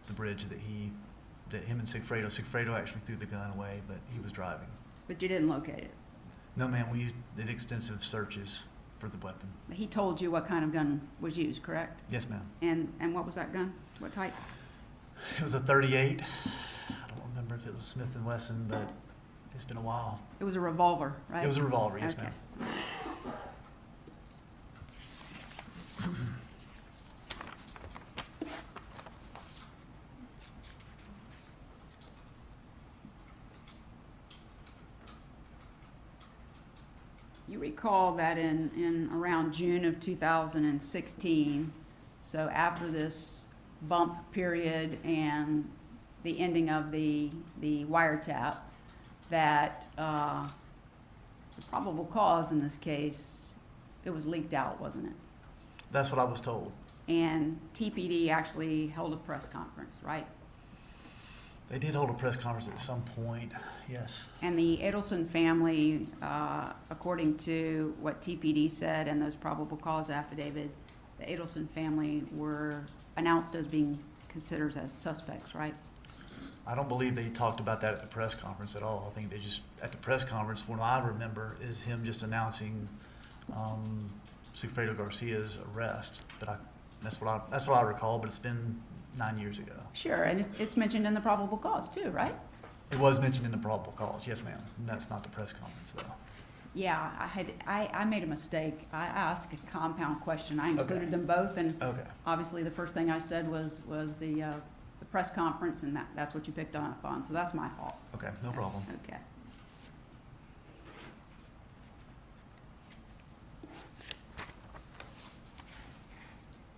the bridge that him and Sigfredo actually threw the gun away, but he was driving. But you didn't locate it? No, ma'am, we did extensive searches for the weapon. He told you what kind of gun was used, correct? Yes, ma'am. And what was that gun? What type? It was a .38. I don't remember if it was Smith & Wesson, but it's been a while. It was a revolver, right? It was a revolver, yes, Okay. ma'am. You recall that in around June of 2016, so after this bump period and the ending of the wiretap, that the probable cause in this case, it was leaked out, wasn't it? That's what I was told. And TPD actually held a press conference, right? They did hold a press conference at some point, yes. And the Adelson family, according to what TPD said and those probable cause affidavit, the Adelson family were announced as being considered as suspects, right? I don't believe they talked about that at the press conference at all. I think they just, at the press conference, what I remember is him just announcing Sigfredo Garcia's arrest. But that's what I recall, but it's been 9 years ago. Sure, and it's mentioned in the probable cause too, right? It was mentioned in the probable cause, yes, ma'am. And that's not the press conference, though. Yeah, I made a mistake. I asked a compound question. I included Okay. them both, and Okay. obviously the first thing I said was the press conference, and that's what you picked up on, so that's my fault. Okay, no problem. Okay.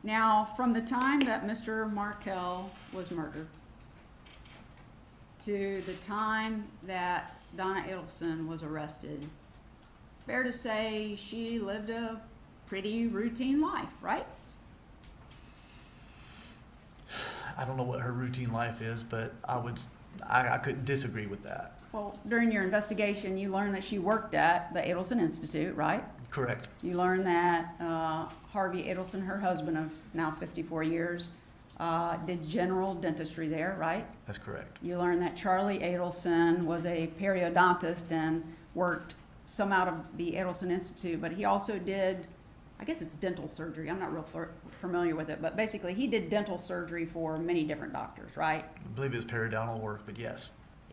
Now, from the time that Mr. Markel was murdered to the time that Donna Adelson was arrested, fair to say she lived a pretty routine life, right? I don't know what her routine life is, but I couldn't disagree with that. Well, during your investigation, you learned that she worked at the Adelson Institute, right? Correct. You learned that Harvey Adelson, her husband of now 54 years, did general dentistry there, right? That's correct. You learned that Charlie Adelson was a periodontist and worked some out of the Adelson Institute, but he also did, I guess it's dental surgery. I'm not real familiar with it, but basically he did dental surgery for many different doctors, right? I believe it was periodontal work, but yes.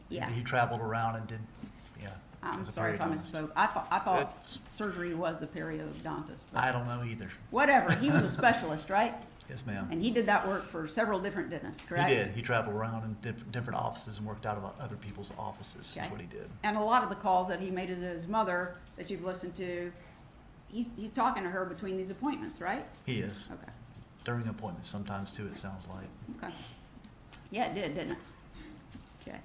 Yeah. He traveled around and did, yeah. I'm as a sorry if I periodontist. misspoke. I thought It's- surgery was the periodontist. But I don't know either. whatever, he was a specialist, right? Yes, ma'am. And he did that work for several different dentists, correct? He did. He traveled around in different offices and worked out of other people's offices, Okay. is what he did. And a lot of the calls that he made to his mother that you've listened to, he's talking to her between these appointments, right? He is. Okay, During appointments sometimes too, it sounds like. okay. Yeah, it did, didn't it? Okay.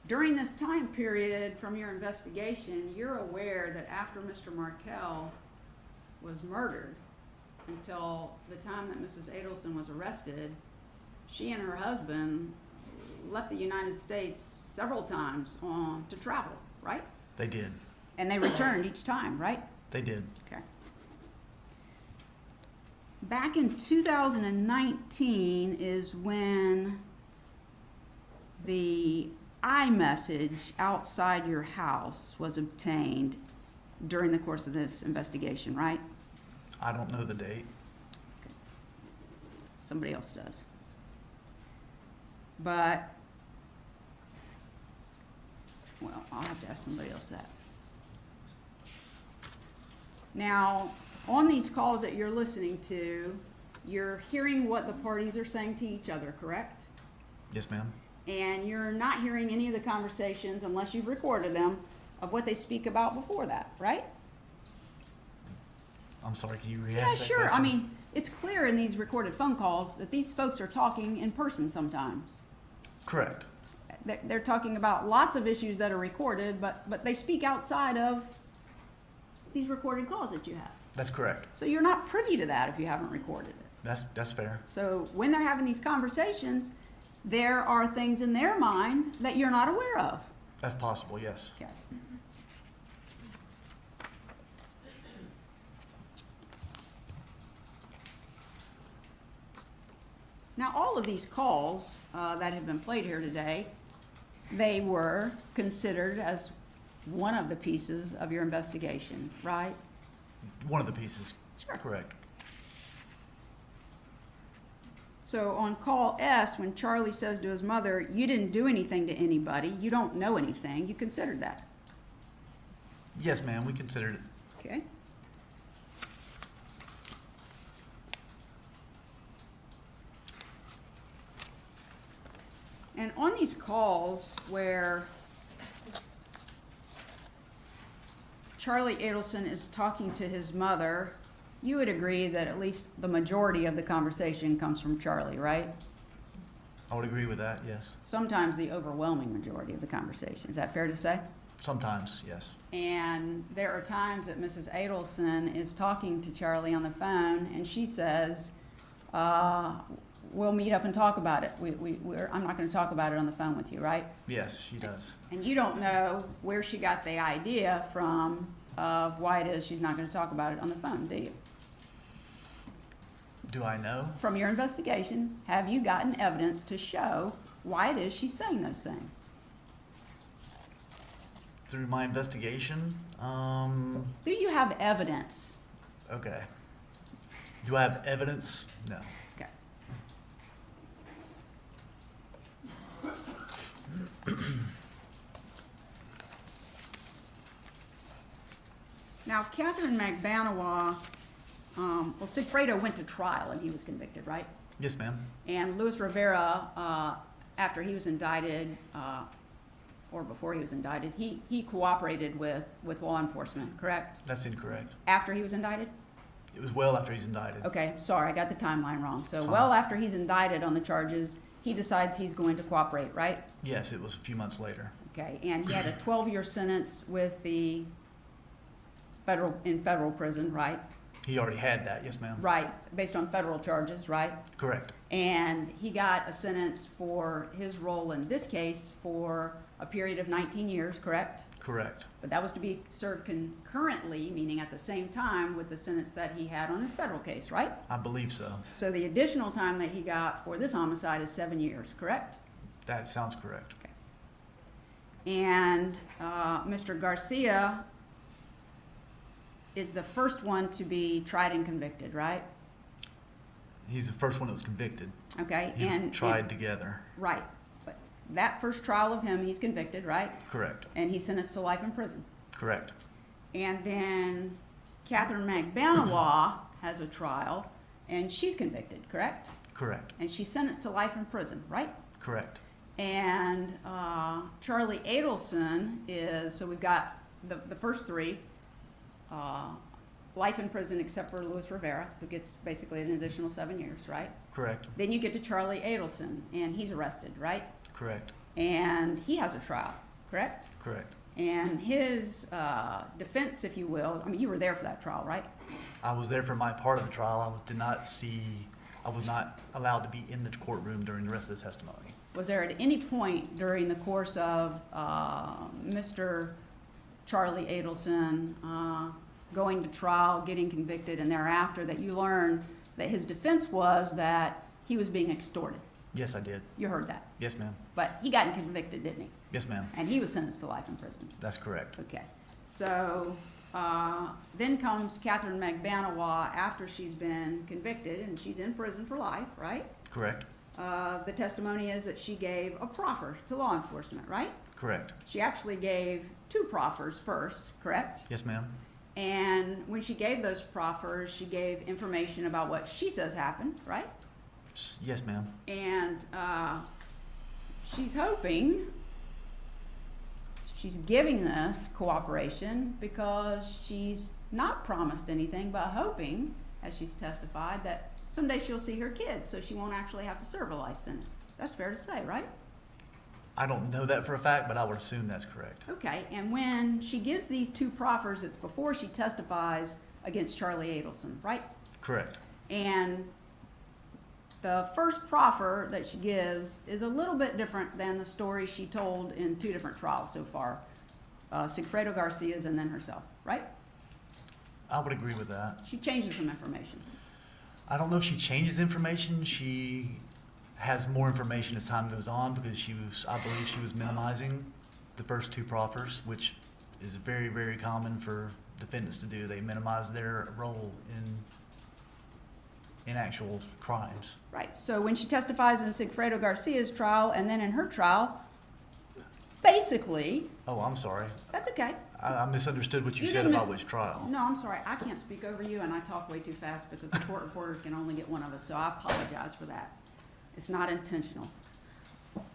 During this time period from your investigation, you're aware that after Mr. Markel was murdered, until the time that Mrs. Adelson was arrested, she and her husband left the United States several times to travel, right? They did. And they returned each time, right? They did. Okay. Back in 2019 is when the iMessage outside your house was obtained during the course of this investigation, right? I don't know the date. Somebody else does. But, well, I'll have to ask somebody else that. Now, on these calls that you're listening to, you're hearing what the parties are saying to each other, correct? Yes, ma'am. And you're not hearing any of the conversations, unless you've recorded them, of what they speak about before that, right? I'm sorry, can you re-ask Yeah, that sure. I question? mean, it's clear in these recorded phone calls that these folks are talking in person sometimes. Correct. They're talking about lots of issues that are recorded, but they speak outside of these recorded calls that you have. That's correct. So you're not privy to that if you haven't recorded it. That's fair. So when they're having these conversations, there are things in their mind that you're not aware of. That's possible, yes. Okay. Now, all of these calls that have been played here today, they were considered as one of the pieces of your investigation, right? One of the pieces. Sure. Correct. So on call S, when Charlie says to his mother, you didn't do anything to anybody, you don't know anything, you considered that, Yes, ma'am, we considered it. okay? And on these calls where Charlie Adelson is talking to his mother, you would agree that at least the majority of the conversation comes from Charlie, right? I would agree with that, yes. Sometimes the overwhelming majority of the conversation. Is that fair to say? Sometimes, yes. And there are times that Mrs. Adelson is talking to Charlie on the phone, and she says, we'll meet up and talk about it. I'm not going to talk about it on the phone with you, right? Yes, she does. And you don't know where she got the idea from of why it is she's not going to talk about it on the phone, do you? Do I know? From your investigation, have you gotten evidence to show why it is she's saying those things? Through my investigation, Do you have evidence? okay. Do I have evidence? No. Okay. Now, Catherine McBanawa, well, Sigfredo went to trial and he was convicted, right? Yes, ma'am. And Luis Rivera, after he was indicted, or before he was indicted, he cooperated with law enforcement, correct? That's incorrect. After he was indicted? It was well after he's indicted. Okay, sorry, I got the timeline wrong. So It's well fine. after he's indicted on the charges, he decides he's going to cooperate, right? Yes, it was a few months later. Okay, and he had a 12-year sentence with the federal prison, right? He already had that, yes, ma'am. Right, based on federal charges, right? Correct. And he got a sentence for his role in this case for a period of 19 years, correct? Correct. But that was to be served concurrently, meaning at the same time with the sentence that he had on his federal case, right? I believe so. So the additional time that he got for this homicide is 7 years, correct? That sounds correct. And Mr. Garcia is the first one to be tried and convicted, right? He's the first one that was convicted. Okay, He was tried together. right. But that first trial of him, he's convicted, right? Correct. And he's sentenced to life in prison. Correct. And then Catherine McBanawa has a trial, and she's convicted, correct? Correct. And she's sentenced to life in prison, right? Correct. And Charlie Adelson is, so we've got the first three, life in prison except for Luis Rivera, who gets basically an additional 7 years, right? Correct. Then you get to Charlie Adelson, and he's arrested, right? Correct. And he has a trial, correct? Correct. And his defense, if you will, I mean, you were there for that trial, right? I was there for my part of the trial. I was not allowed to be in the courtroom during the rest of the testimony. Was there at any point during the course of Mr. Charlie Adelson going to trial, getting convicted, and thereafter that you learned that his defense was that he was being extorted? Yes, I did. You heard that. Yes, ma'am. But he got convicted, didn't he? Yes, ma'am. And he was sentenced to life in prison. That's correct. Okay. So then comes Catherine McBanawa after she's been convicted, and she's in prison for life, right? Correct. The testimony is that she gave a proffer to law enforcement, right? Correct. She actually gave 2 proffers first, correct? Yes, ma'am. And when she gave those proffers, she gave information about what she says happened, right? Yes, ma'am. And she's hoping, she's giving this cooperation because she's not promised anything, but hoping, as she's testified, that someday she'll see her kids, so she won't actually have to serve a life sentence. That's fair to say, right? I don't know that for a fact, but I would assume that's correct. Okay, and when she gives these 2 proffers, it's before she testifies against Charlie Adelson, right? Correct. And the first proffer that she gives is a little bit different than the story she told in 2 different trials so far. Sigfredo Garcia's and then herself, right? I would agree with that. She changes some information. I don't know if she changes information. She has more information as time goes on because I believe she was minimizing the first two proffers, which is very, very common for defendants to do. They minimize their role in actual crimes. Right, so when she testifies in Sigfredo Garcia's trial and then in her trial, basically, Oh, I'm sorry. that's okay. I misunderstood what you You said didn't about which trial. No, I'm sorry, I can't speak over you and I talk way too fast because the court reporter can only get one of us, so I apologize for that. It's not intentional.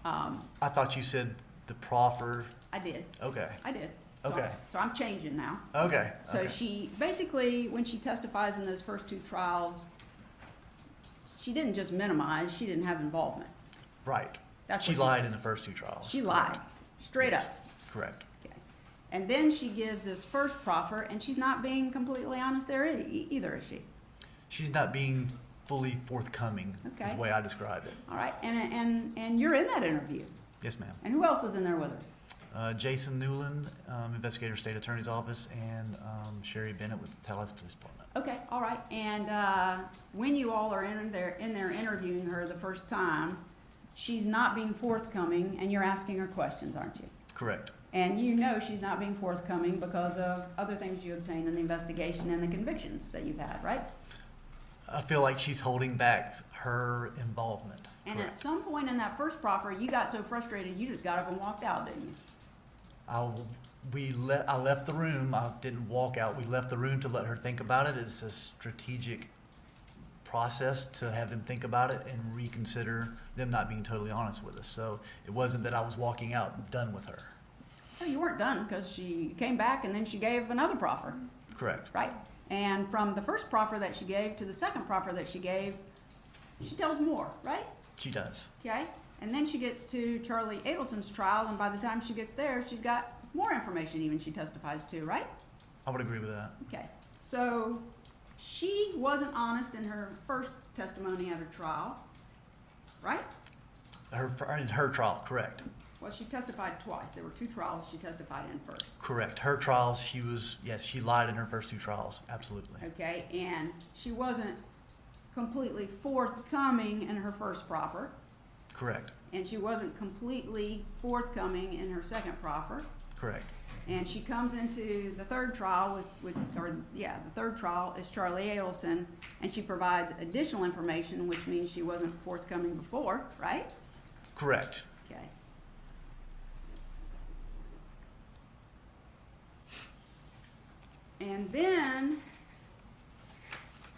I thought you said the proffer. I did, Okay. I did. So- Okay. So I'm changing now. Okay. So okay. she, basically, when she testifies in those first two trials, she didn't just minimize, she didn't have involvement. Right. That's She what lied in the first two trials. She lied, straight Yes. up. Correct. Okay. And then she gives this first proffer, and she's not being completely honest there either, is she? She's not being fully forthcoming, is Okay. the way I describe it. All right, and you're in that interview. Yes, ma'am. And who else is in there with her? Jason Newland, investigator, state attorney's office, and Sherry Bennett with the Tallahassee Police Department. Okay, all right. And when you all are in there interviewing her the first time, she's not being forthcoming, and you're asking her questions, aren't you? Correct. And you know she's not being forthcoming because of other things you obtained in the investigation and the convictions that you've had, right? I feel like she's holding back her involvement. And Correct. at some point in that first proffer, you got so frustrated, you just got up and walked out, didn't you? I left the room. I didn't walk out. We left the room to let her think about it. It's a strategic process to have them think about it and reconsider them not being totally honest with us. So it wasn't that I was walking out done with her. Well, you weren't done because she came back and then she gave another proffer, Correct. right? And from the first proffer that she gave to the second proffer that she gave, she tells more, right? She does. Okay? And then she gets to Charlie Adelson's trial, and by the time she gets there, she's got more information even she testifies to, right? I would agree with that. Okay. So she wasn't honest in her first testimony at her trial, right? In her trial, correct. Well, she testified twice. There were two trials she testified in first. Correct. Her trials, yes, she lied in her first two trials. Absolutely. Okay? And she wasn't completely forthcoming in her first proffer. Correct. And she wasn't completely forthcoming in her second proffer. Correct. And she comes into the third trial the third trial is Charlie Adelson, and she provides additional information, which means she wasn't forthcoming before, right? Correct. Okay. And then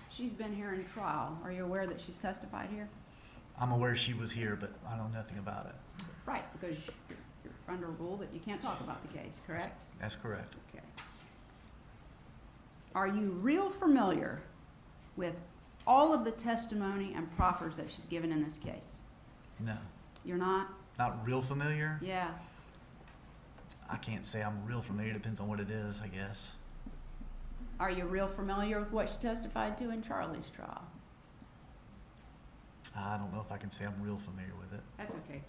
she's been here in trial. Are you aware that she's testified here? I'm aware she was here, but I know nothing about it. Right, because you're under a rule that you can't talk about the case, correct? That's correct. Okay. Are you real familiar with all of the testimony and proffers that she's given in this case? No. You're not? Not real familiar? Yeah. I can't say I'm real familiar. Depends on what it is, I guess. Are you real familiar with what she testified to in Charlie's trial? I don't know if I can say I'm real familiar with it. That's okay.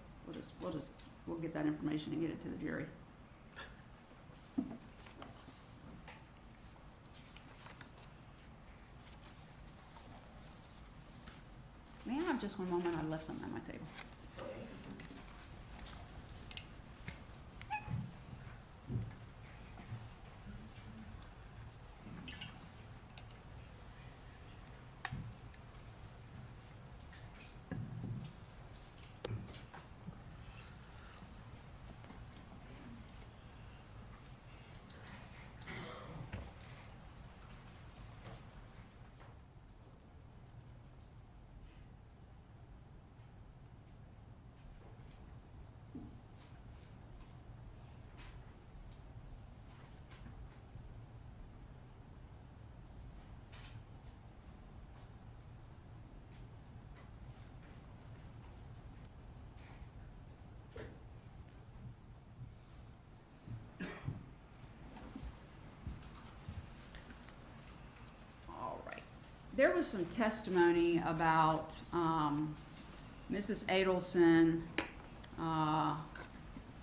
We'll get that information and get it to the jury. May I have just one moment? I left something on my table. There was some testimony about Mrs. Adelson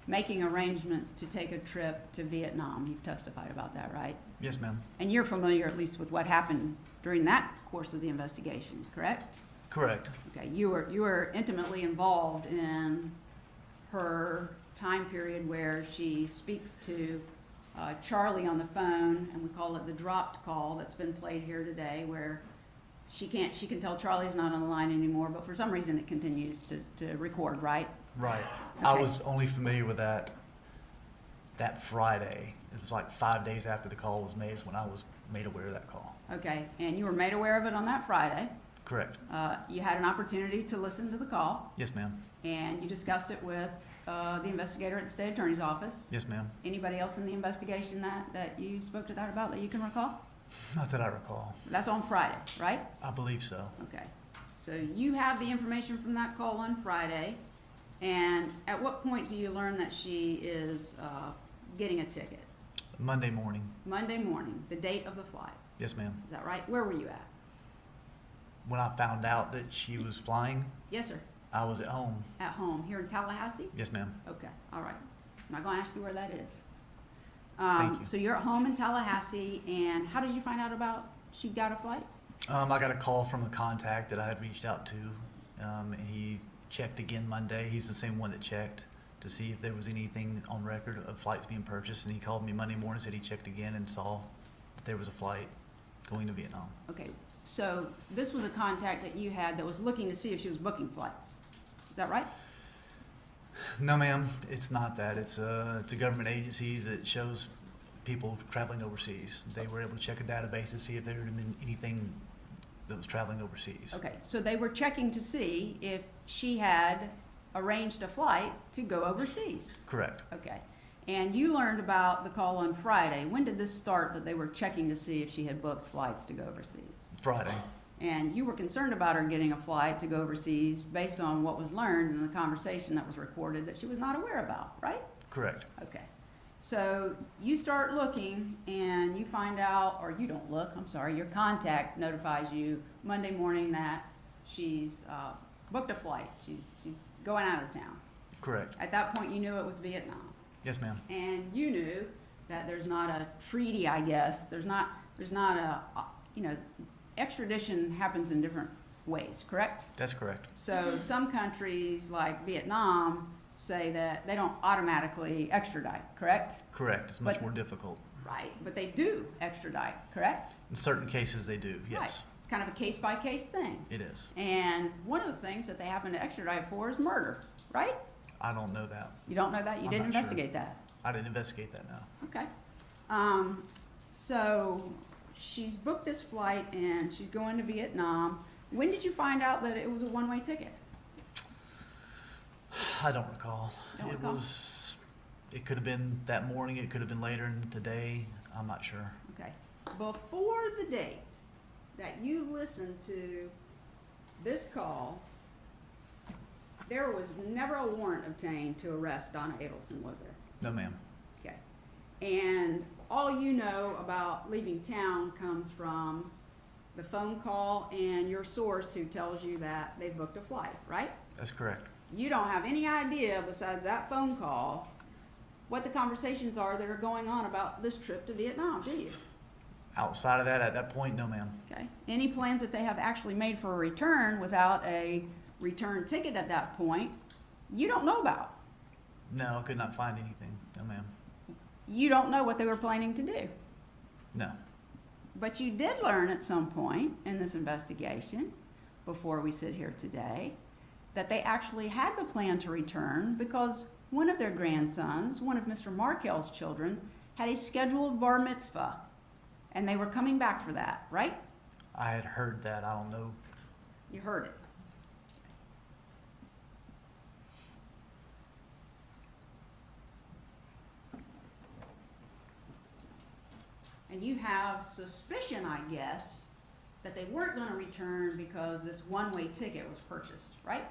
making arrangements to take a trip to Vietnam. You've testified about that, right? Yes, ma'am. And you're familiar at least with what happened during that course of the investigation, correct? Correct. Okay, you were intimately involved in her time period where she speaks to Charlie on the phone, and we call it the dropped call that's been played here today, where she can tell Charlie's not on the line anymore, but for some reason it continues to record, right? Right. Okay. I was only familiar with that Friday. It was like 5 days after the call was made is when I was made aware of that call. Okay, and you were made aware of it on that Friday. Correct. You had an opportunity to listen to the call, Yes, ma'am. and you discussed it with the investigator at the state attorney's office. Yes, ma'am. Anybody else in the investigation that you spoke to that about that you can recall? Not that I recall. That's on Friday, right? I believe so. Okay. So you have the information from that call on Friday, and at what point do you learn that she is getting a ticket? Monday morning. Monday morning, the date of the flight. Yes, ma'am. Is that right? Where were you at? When I found out that she was flying, Yes, sir. I was at home. At home, here in Tallahassee? Yes, ma'am. Okay, all right. I'm not gonna ask you where that is. Thank you. So you're at home in Tallahassee, and how did you find out about she got a flight? I got a call from a contact that I had reached out to. And he checked again Monday. He's the same one that checked to see if there was anything on record of flights being purchased. And he called me Monday morning, said he checked again and saw that there was a flight going to Vietnam. Okay, so this was a contact that you had that was looking to see if she was booking flights. Is that right? No, ma'am, it's not that. It's a government agency that shows people traveling overseas. They were able to check a database to see if there had been anything that was traveling overseas. Okay, so they were checking to see if she had arranged a flight to go overseas. Correct. Okay, and you learned about the call on Friday. When did this start that they were checking to see if she had booked flights to go overseas? Friday. And you were concerned about her getting a flight to go overseas based on what was learned in the conversation that was recorded that she was not aware about, right? Correct. Okay. So you start looking and you find out, or you don't look, I'm sorry, your contact notifies you Monday morning that she's booked a flight. She's going out of town. Correct. At that point, you knew it was Vietnam. Yes, ma'am. And you knew that there's not a treaty, I guess. There's not a, extradition happens in different ways, correct? That's correct. So some countries like Vietnam say that they don't automatically extradite, correct? Correct. It's much But- more difficult. Right, but they do extradite, correct? In certain cases, they do, Right. yes. It's kind of a case-by-case thing. It is. And one of the things that they happen to extradite for is murder, right? I don't know that. You don't know that? You I'm didn't not sure. investigate that? I didn't investigate that now. Okay. So she's booked this flight and she's going to Vietnam. When did you find out that it was a one-way ticket? I don't recall. Don't It recall? it could have been that morning, it could have been later in the day. I'm not sure. Okay. Before the date that you listened to this call, there was never a warrant obtained to arrest Donna Adelson, was there? No, ma'am. Okay. And all you know about leaving town comes from the phone call and your source who tells you that they've booked a flight, right? That's correct. You don't have any idea, besides that phone call, what the conversations are that are going on about this trip to Vietnam, do you? Outside of that, at that point, no, ma'am. Okay. Any plans that they have actually made for a return without a return ticket at that point, you don't know about. No, I could not find anything. No, ma'am. You don't know what they were planning to do. No. But you did learn at some point in this investigation, before we sit here today, that they actually had the plan to return because one of their grandsons, one of Mr. Markel's children, had a scheduled bar mitzvah, and they were coming back for that, right? I had heard that. I don't know. You heard it. And you have suspicion, I guess, that they weren't going to return because this one-way ticket was purchased, right?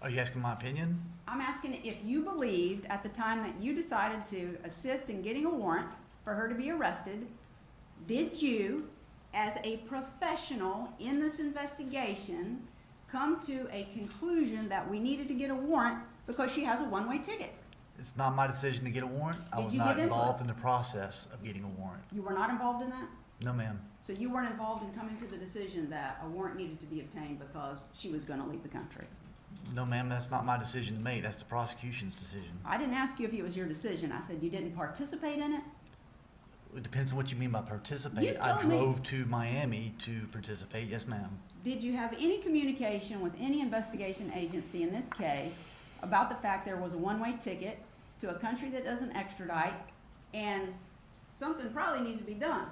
Are you asking my opinion? I'm asking if you believed at the time that you decided to assist in getting a warrant for her to be arrested, did you, as a professional in this investigation, come to a conclusion that we needed to get a warrant because she has a one-way ticket? It's not my decision to get a warrant. I Did was you not give input? involved in the process of getting a warrant. You were not involved in that? No, ma'am. So you weren't involved in coming to the decision that a warrant needed to be obtained because she was going to leave the country? No, ma'am, that's not my decision to make. That's the prosecution's decision. I didn't ask you if it was your decision. I said you didn't participate in it. It depends on what you mean by participate. You I told me. drove to Miami to participate. Yes, ma'am. Did you have any communication with any investigation agency in this case about the fact there was a one-way ticket to a country that doesn't extradite and something probably needs to be done?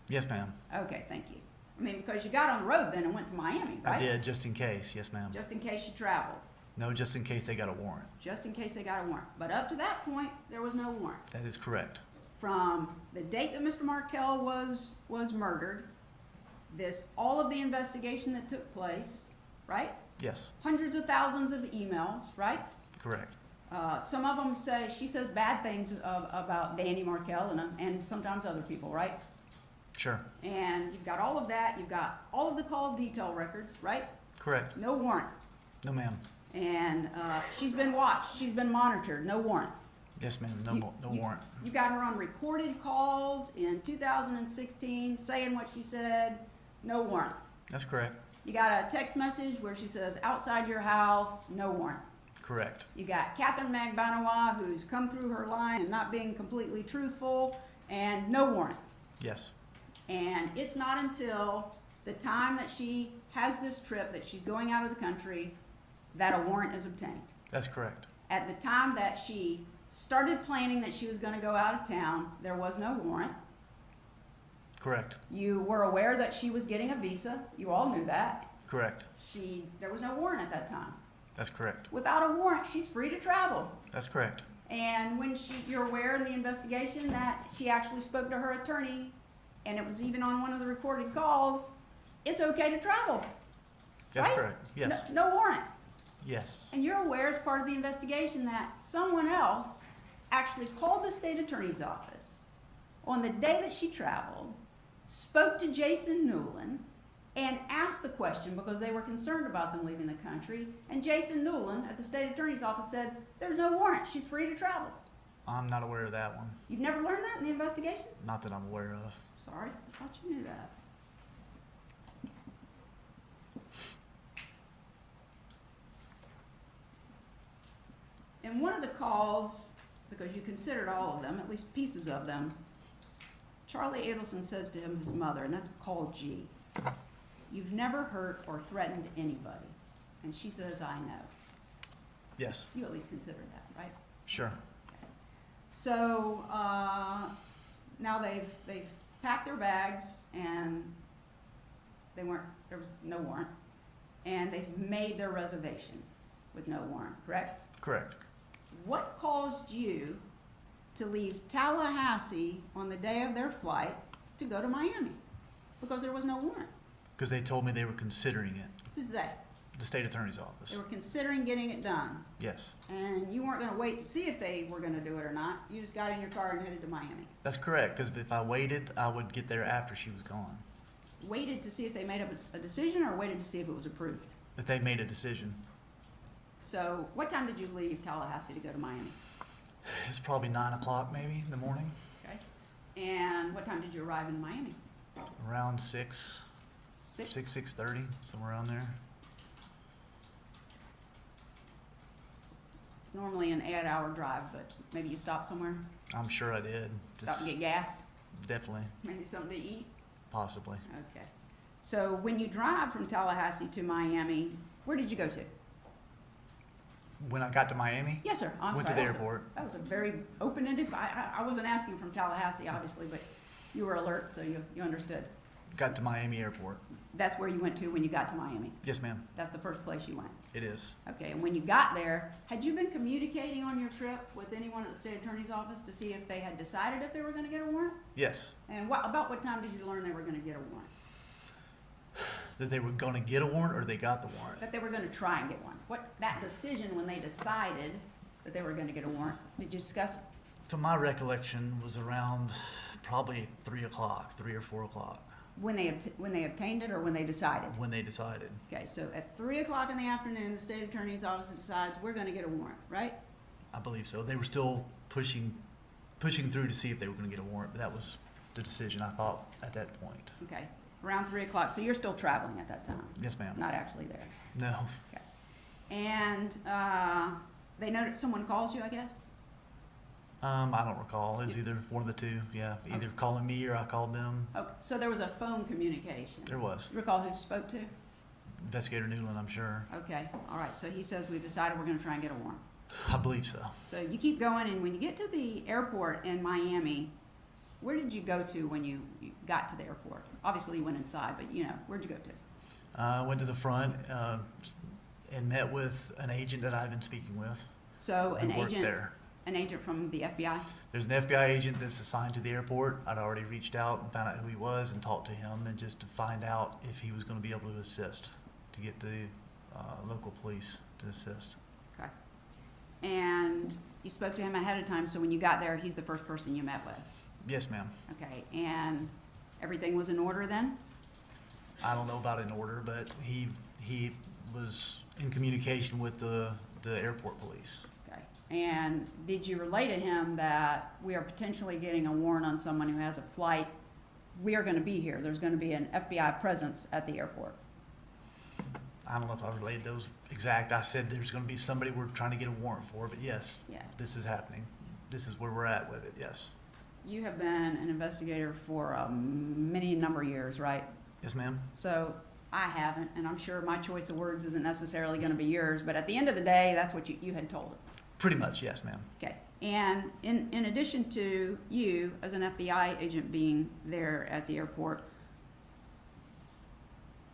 Yes, ma'am. Okay, thank you. I mean, because you got on the road then and went to Miami, right? I did, just in case. Yes, ma'am. Just in case you traveled. No, just in case they got a warrant. Just in case they got a warrant. But up to that point, there was no warrant. That is correct. From the date that Mr. Markel was murdered, all of the investigation that took place, right? Yes, Hundreds of thousands of emails, right? correct. Some of them she says bad things about Danny Markel and sometimes other people, right? Sure. And you've got all of that. You've got all of the call detail records, right? Correct. No warrant. No, ma'am. And she's been watched. She's been monitored. No warrant. Yes, ma'am. No You- warrant. You got her on recorded calls in 2016 saying what she said. No warrant. That's correct. You got a text message where she says outside your house. No warrant. Correct. You got Catherine Magbanawa who's come through her line and not being completely truthful, and no warrant. Yes. And it's not until the time that she has this trip that she's going out of the country that a warrant is obtained. That's correct. At the time that she started planning that she was going to go out of town, there was no warrant. Correct. You were aware that she was getting a visa. You all knew that. Correct. There was no warrant at that time. That's correct. Without a warrant, she's free to travel. That's correct. And when you're aware in the investigation that she actually spoke to her attorney, and it was even on one of the recorded calls, it's okay to travel. That's right? correct. Yes. No warrant. Yes. And you're aware as part of the investigation that someone else actually called the state attorney's office on the day that she traveled, spoke to Jason Newland, and asked the question because they were concerned about them leaving the country. And Jason Newland at the state attorney's office said, there's no warrant. She's free to travel. I'm not aware of that one. You've never learned that in the investigation? Not that I'm aware of. Sorry, I thought you knew that. In one of the calls, because you considered all of them, at least pieces of them, Charlie Adelson says to him, his mother, and that's call G, "You've never hurt or threatened anybody." And she says, "I know." Yes. You at least considered that, right? Sure. So now they've packed their bags and there was no warrant, and they've made their reservation with no warrant, correct? Correct. What caused you to leave Tallahassee on the day of their flight to go to Miami? Because there was no warrant. Because they told me they were considering it. Who's they? The state attorney's office. They were considering getting it done, Yes. and you weren't going to wait to see if they were going to do it or not. You just got in your car and headed to Miami. That's correct. Because if I waited, I would get there after she was gone. Waited to see if they made up a decision, or waited to see if it was approved? If they made a decision. So what time did you leave Tallahassee to go to Miami? It's probably 9 o'clock maybe in the morning. Okay. And what time did you arrive in Miami? Around 6, 6:30, somewhere around there. It's normally an 8-hour drive, but maybe you stopped somewhere? I'm sure I did. Stop and get gas? Definitely. Maybe something to eat? Possibly. Okay. So when you drive from Tallahassee to Miami, where did you go to? When I got to Miami, Yes, sir. I'm went to sorry. the airport. That was a very open-ended, I wasn't asking from Tallahassee, obviously, but you were alert, so you understood. Got to Miami airport. That's where you went to when you got to Miami. Yes, ma'am. That's the first place you went. It is. Okay, and when you got there, had you been communicating on your trip with anyone at the state attorney's office to see if they had decided if they were going to get a warrant? Yes. And about what time did you learn they were going to get a warrant? That they were going to get a warrant or they got the warrant. That they were going to try and get one? That decision when they decided that they were going to get a warrant, did you discuss it? From my recollection, was around probably 3 o'clock, 3 or 4 o'clock. When they obtained it or when they decided? When they decided. Okay, so at 3 o'clock in the afternoon, the state attorney's office decides we're going to get a warrant, right? I believe so. They were still pushing through to see if they were going to get a warrant, but that was the decision, I thought, at that point. Okay, around 3 o'clock, so you're still traveling at that time, Yes, ma'am. not actually there. No. Okay. And they know that someone calls you, I guess? I don't recall. It was either one of the two. Yeah, either calling me or I called them. Okay, so there was a phone communication. There was. You recall who spoke to? Investigator Newland, I'm sure. Okay, all right, so he says, we've decided we're gonna try and get a warrant. I believe so. So you keep going, and when you get to the airport in Miami, where did you go to when you got to the airport? Obviously, you went inside, but where'd you go to? I went to the front and met with an agent that I've been speaking with. So who worked there. An agent from the FBI? There's an FBI agent that's assigned to the airport. I'd already reached out and found out who he was and talked to him, and just to find out if he was going to be able to assist, to get the local police to assist. Okay. And you spoke to him ahead of time, so when you got there, he's the first person you met with? Yes, ma'am. Okay, and everything was in order then? I don't know about in order, but he was in communication with the airport police. Okay. And did you relay to him that we are potentially getting a warrant on someone who has a flight? We are going to be here. There's going to be an FBI presence at the airport. I don't know if I relayed those exact. I said there's going to be somebody we're trying to get a warrant for, but yes, Yeah. this is happening. This is where we're at with it, yes. You have been an investigator for many number of years, right? Yes, ma'am. So I haven't, and I'm sure my choice of words isn't necessarily going to be yours, but at the end of the day, that's what you had told him. Pretty much, yes, ma'am. Okay. And in addition to you as an FBI agent being there at the airport,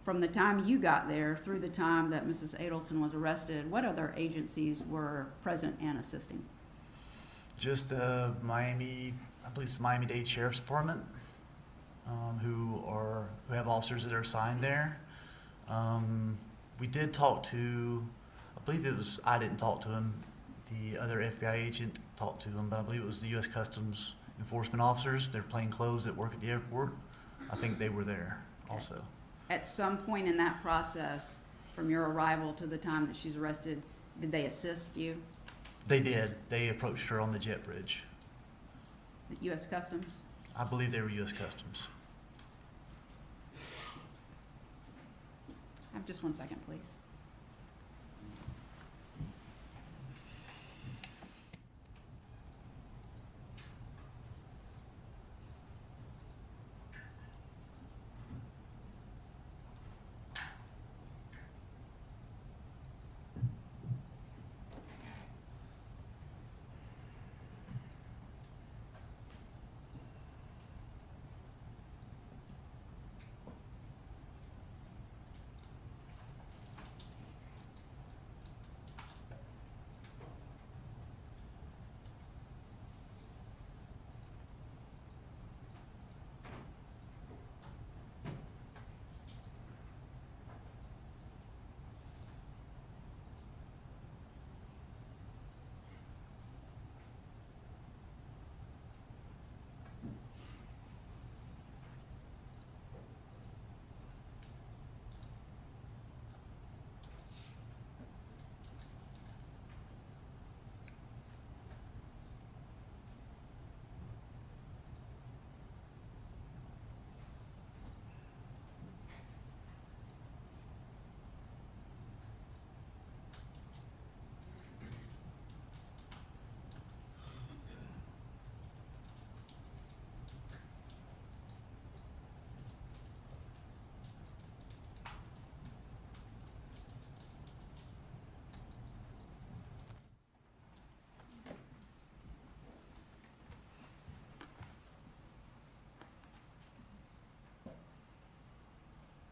from the time you got there through the time that Mrs. Adelson was arrested, what other agencies were present and assisting? Just the Miami, I believe it's the Miami-Dade Sheriff's Department, who have officers that are assigned there. We did talk to, I didn't talk to him, the other FBI agent talked to him, but I believe it was the U.S. Customs enforcement officers. They're plain clothes that work at the airport. I think they were there also. At some point in that process, from your arrival to the time that she's arrested, did they assist you? They did. They approached her on the jet bridge. The U.S. Customs? I believe they were U.S. Customs. Have just 1 second, please.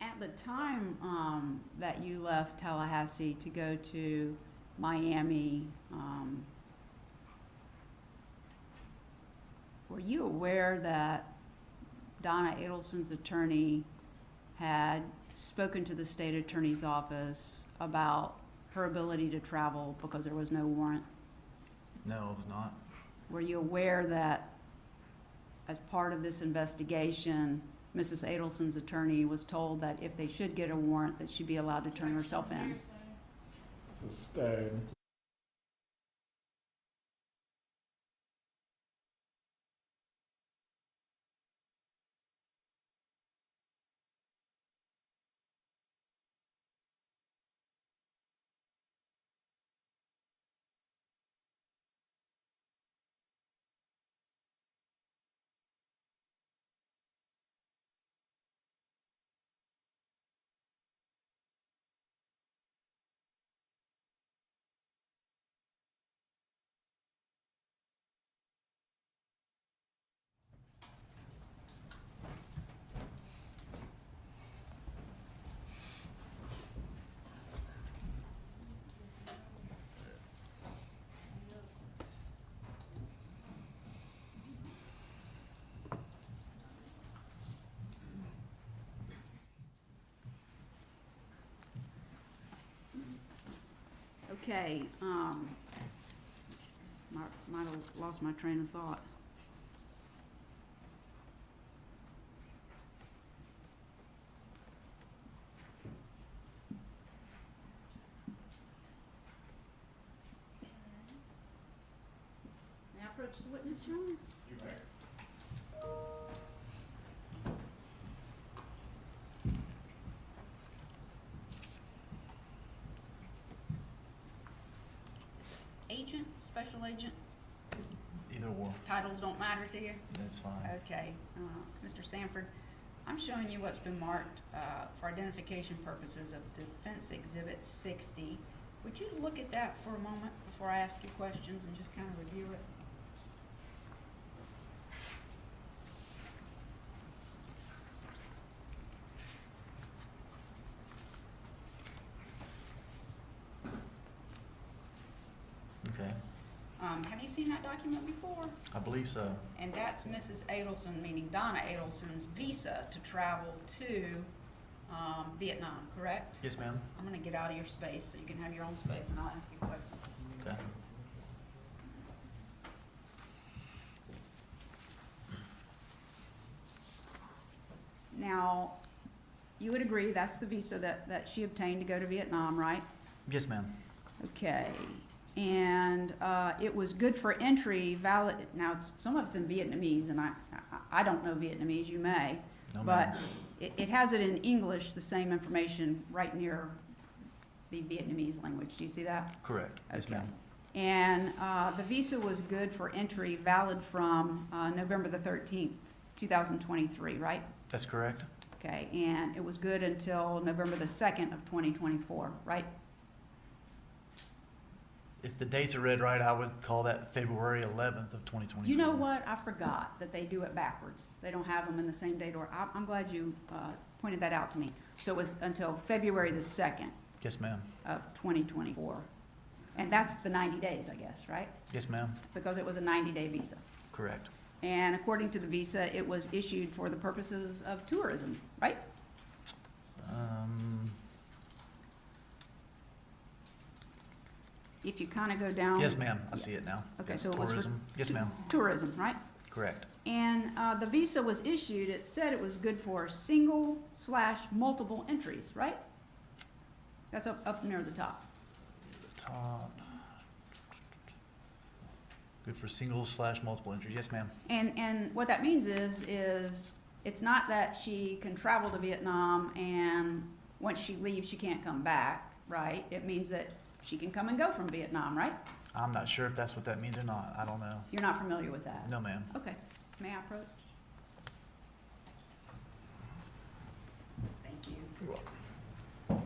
At the time that you left Tallahassee to go to Miami, were you aware that Donna Adelson's attorney had spoken to the state attorney's office about her ability to travel because there was no warrant? No, it was not. Were you aware that as part of this investigation, Mrs. Adelson's attorney was told that if they should get a warrant, that she'd be allowed to turn herself in? Sustained. Okay, might have lost my train of thought. May I approach the witness, Your Honor? You may. Agent, special agent, Either or, titles don't matter to you? that's fine. Okay, Mr. Sanford, I'm showing you what's been marked for identification purposes of Defense Exhibit 60. Would you look at that for a moment before I ask you questions and just kind of review it? Okay, Have you seen that document before? I believe so. And that's Mrs. Adelson, meaning Donna Adelson's visa to travel to Vietnam, correct? Yes, ma'am. I'm gonna get out of your space so you can have your own space and I'll ask you questions. Okay. Now, you would agree that's the visa that she obtained to go to Vietnam, right? Yes, ma'am. Okay, and it was good for entry, valid, now some of it's in Vietnamese, and I don't know Vietnamese, you may. No, But ma'am. it has it in English, the same information right near the Vietnamese language. Do you see that? Correct. Yes, Okay. ma'am. And the visa was good for entry, valid from November the 13th, 2023, right? That's correct. Okay, and it was good until November the 2nd of 2024, right? If the dates are read right, I would call that February 11th of 2024. You know what? I forgot that they do it backwards. They don't have them in the same date order. I'm glad you pointed that out to me. So it was until February the 2nd Yes, ma'am. of 2024. And that's the 90 days, I guess, right? Yes, ma'am. Because it was a 90-day visa. Correct. And according to the visa, it was issued for the purposes of tourism, right? If you kind of go down. Yes, ma'am. I see it now. Okay, Yeah, so it was for tourism. Yes, ma'am. tourism, right? Correct. And the visa was issued, it said it was good for single/multiple entries, right? That's up near the top. Top. Good for single/multiple entries. Yes, ma'am. And what that means is it's not that she can travel to Vietnam and once she leaves, she can't come back, right? It means that she can come and go from Vietnam, right? I'm not sure if that's what that means or not. I don't know. You're not familiar with that? No, ma'am. Okay. May I approach? Thank you. You're welcome.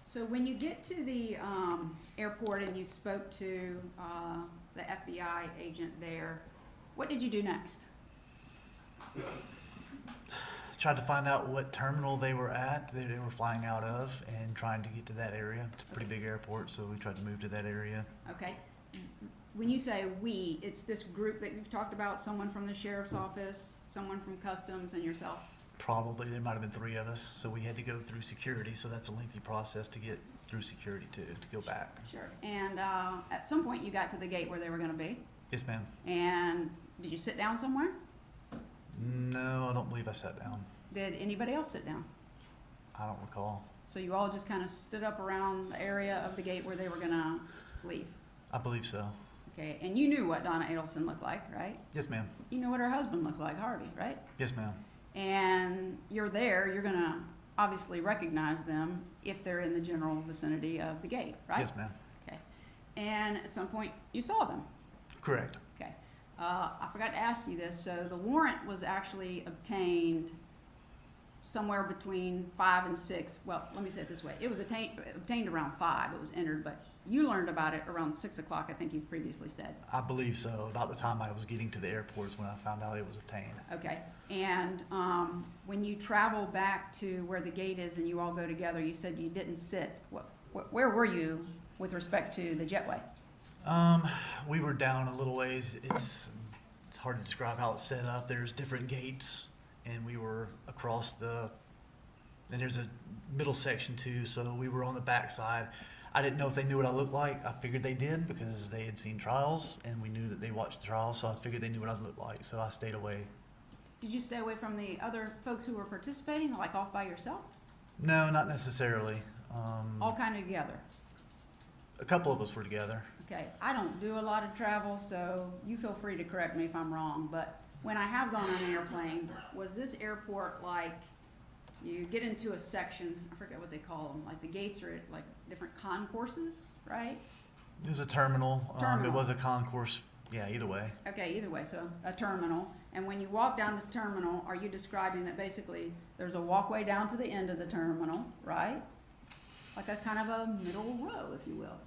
So when you get to the airport and you spoke to the FBI agent there, what did you do next? Tried to find out what terminal they were at, they were flying out of, and trying to get to that area. It's a pretty big airport, so we tried to move to that area. Okay. When you say we, it's this group that you've talked about, someone from the sheriff's office, someone from customs, and yourself? Probably, there might have been 3 of us, so we had to go through security, so that's a lengthy process to get through security to go back. Sure. And at some point you got to the gate where they were gonna be, Yes, ma'am. and did you sit down somewhere? No, I don't believe I sat down. Did anybody else sit down? I don't recall. So you all just kind of stood up around the area of the gate where they were gonna leave? I believe so. Okay, and you knew what Donna Adelson looked like, right? Yes, ma'am. You know what her husband looked like, Harvey, right? Yes, ma'am. And you're there, you're gonna obviously recognize them if they're in the general vicinity of the gate, right? Yes, ma'am. Okay. And at some point, you saw them. Correct. Okay. I forgot to ask you this, so the warrant was actually obtained somewhere between 5 and 6, well, let me say it this way, it was obtained around 5, it was entered, but you learned about it around 6 o'clock, I think you previously said. I believe so. About the time I was getting to the airport is when I found out it was obtained. Okay, and when you travel back to where the gate is and you all go together, you said you didn't sit. Where were you with respect to the jetway? We were down a little ways. It's it's hard to describe how it's set up. There's different gates, and we were across and there's a middle section too, so we were on the back side. I didn't know if they knew what I looked like. I figured they did because they had seen trials, and we knew that they watched the trials, so I figured they knew what I looked like, so I stayed away. Did you stay away from the other folks who were participating, like off by yourself? No, not necessarily. All kind of together? A couple of us were together. Okay, I don't do a lot of travel, so you feel free to correct me if I'm wrong, but when I have gone on an airplane, was this airport like, you get into a section, I forget what they call them, like the gates are at like different concourses, right? It was a terminal. Terminal. It was a concourse. Yeah, either way. Okay, either way, so a terminal. And when you walk down the terminal, are you describing that basically there's a walkway down to the end of the terminal, right? Like a kind of a middle row, if you will.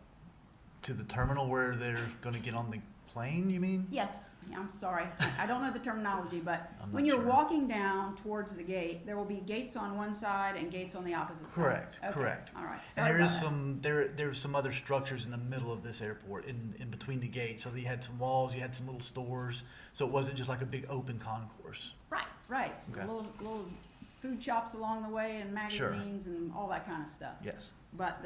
To the terminal where they're going to get on the plane, you mean? Yeah, I'm sorry. I don't know the terminology, but I'm when not you're sure. walking down towards the gate, there will be gates on one side and gates on the opposite Correct, side. Okay, correct. all right. And Sorry there is about that. there's some other structures in the middle of this airport, in between the gates. So you had some walls, you had some little stores. So it wasn't just like a big open concourse. Right. Okay. Little food shops along the way and Sure. magazines and all that kind of stuff. Yes. But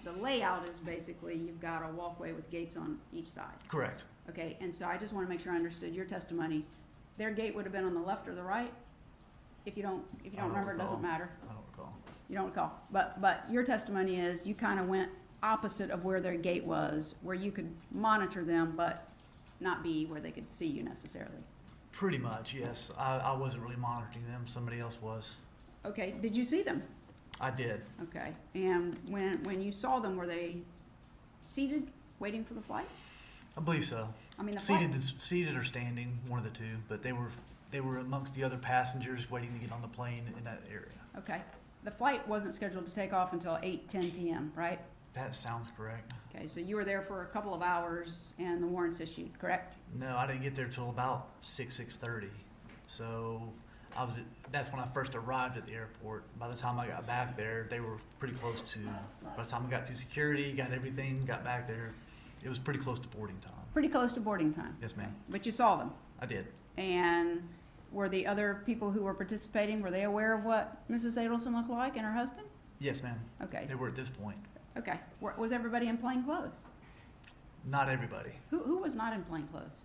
the layout is basically you've got a walkway with gates on each side. Correct. Okay, and so I just want to make sure I understood your testimony. Their gate would have been on the left or the right? If you don't remember, it doesn't recall. matter. I don't recall. You don't recall. But your testimony is you kind of went opposite of where their gate was, where you could monitor them, but not be where they could see you necessarily. Pretty much, yes. I wasn't really monitoring them. Somebody else was. Okay, did you see them? I did. Okay, and when you saw them, were they seated, waiting for the flight? I believe so. I mean, the flight. Seated or standing, one of the two. But they were amongst the other passengers waiting to get on the plane in that area. Okay, the flight wasn't scheduled to take off until 8:10 p.m., right? That sounds correct. Okay, so you were there for a couple of hours and the warrant's issued, correct? No, I didn't get there till about 6:30. So that's when I first arrived at the airport. By the time I got back there, they were pretty close to, by the time I got through security, got everything, got back there, it was pretty close to boarding time. Pretty close to boarding time. Yes, ma'am. But you saw them. I did. And were the other people who were participating, were they aware of what Mrs. Adelson looked like and her husband? Yes, ma'am. Okay, They were at this point. okay. Was everybody in plain clothes? Not everybody. Who was not in plain clothes?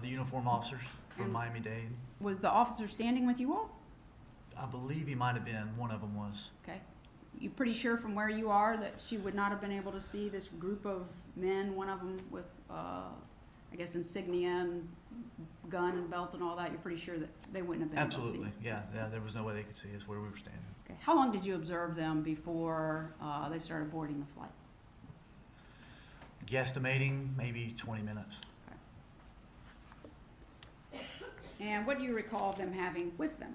The uniform officers from And- Miami-Dade. Was the officer standing with you all? I believe he might have been. One of them was. Okay. You pretty sure from where you are that she would not have been able to see this group of men, one of them with, I guess, insignia and gun and belt and all that? You're pretty sure that they wouldn't have been able to see? Absolutely. Yeah, there was no way they could see us where we were standing. Okay. How long did you observe them before they started boarding the flight? Guesstimating, maybe 20 minutes. And what do you recall them having with them?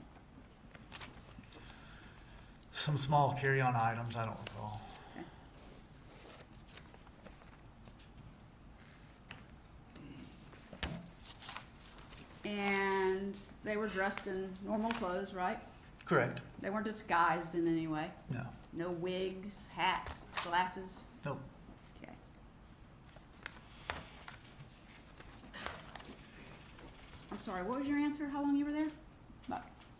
Some small carry-on items, I don't recall. And they were dressed in normal clothes, right? Correct. They weren't disguised in any way? No. No wigs, hats, glasses? Nope. Okay. I'm sorry, what was your answer? How long you were there?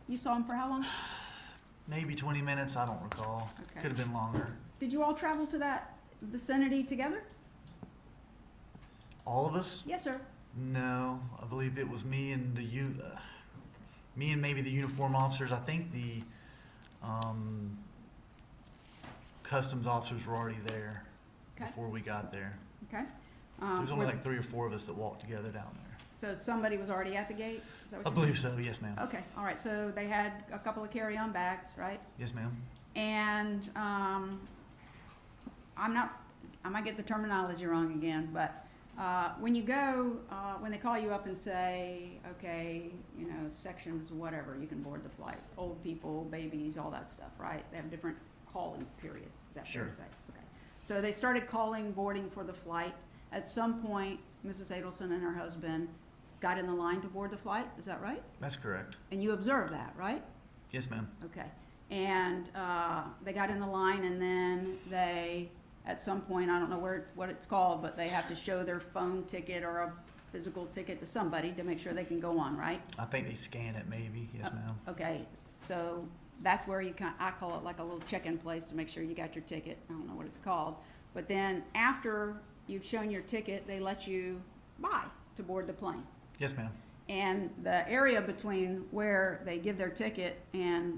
You saw him for how long? Maybe 20 minutes, I don't recall. Okay. Could have been longer. Did you all travel to that vicinity together? All of us? Yes, sir. No, I believe it was me and me and maybe the uniform officers. I think the customs officers were already there Okay. before we got there. Okay. There was only were- like 3 or 4 of us that walked together down there. So somebody was already at the gate? Is that what I you're believe so, yes ma'am. saying? Okay, all right, so they had a couple of carry-on bags, right? Yes ma'am. And I might get the terminology wrong again, but when you go, when they call you up and say, okay, you know, sections, whatever, you can board the flight, old people, babies, all that stuff, right? They have different calling periods, is that fair to Sure. say? Okay. So they started calling boarding for the flight. At some point, Mrs. Adelson and her husband got in the line to board the flight, is that right? That's correct. And you observed that, right? Yes ma'am. Okay. And they got in the line, and then they, at some point, I don't know what it's called, but they have to show their phone ticket or a physical ticket to somebody to make sure they can go on, right? I think they scan it maybe, yes ma'am. Okay, so that's where I call it like a little check-in place to make sure you got your ticket. I don't know what it's called. But then after you've shown your ticket, they let you by to board the plane. Yes ma'am. And the area between where they give their ticket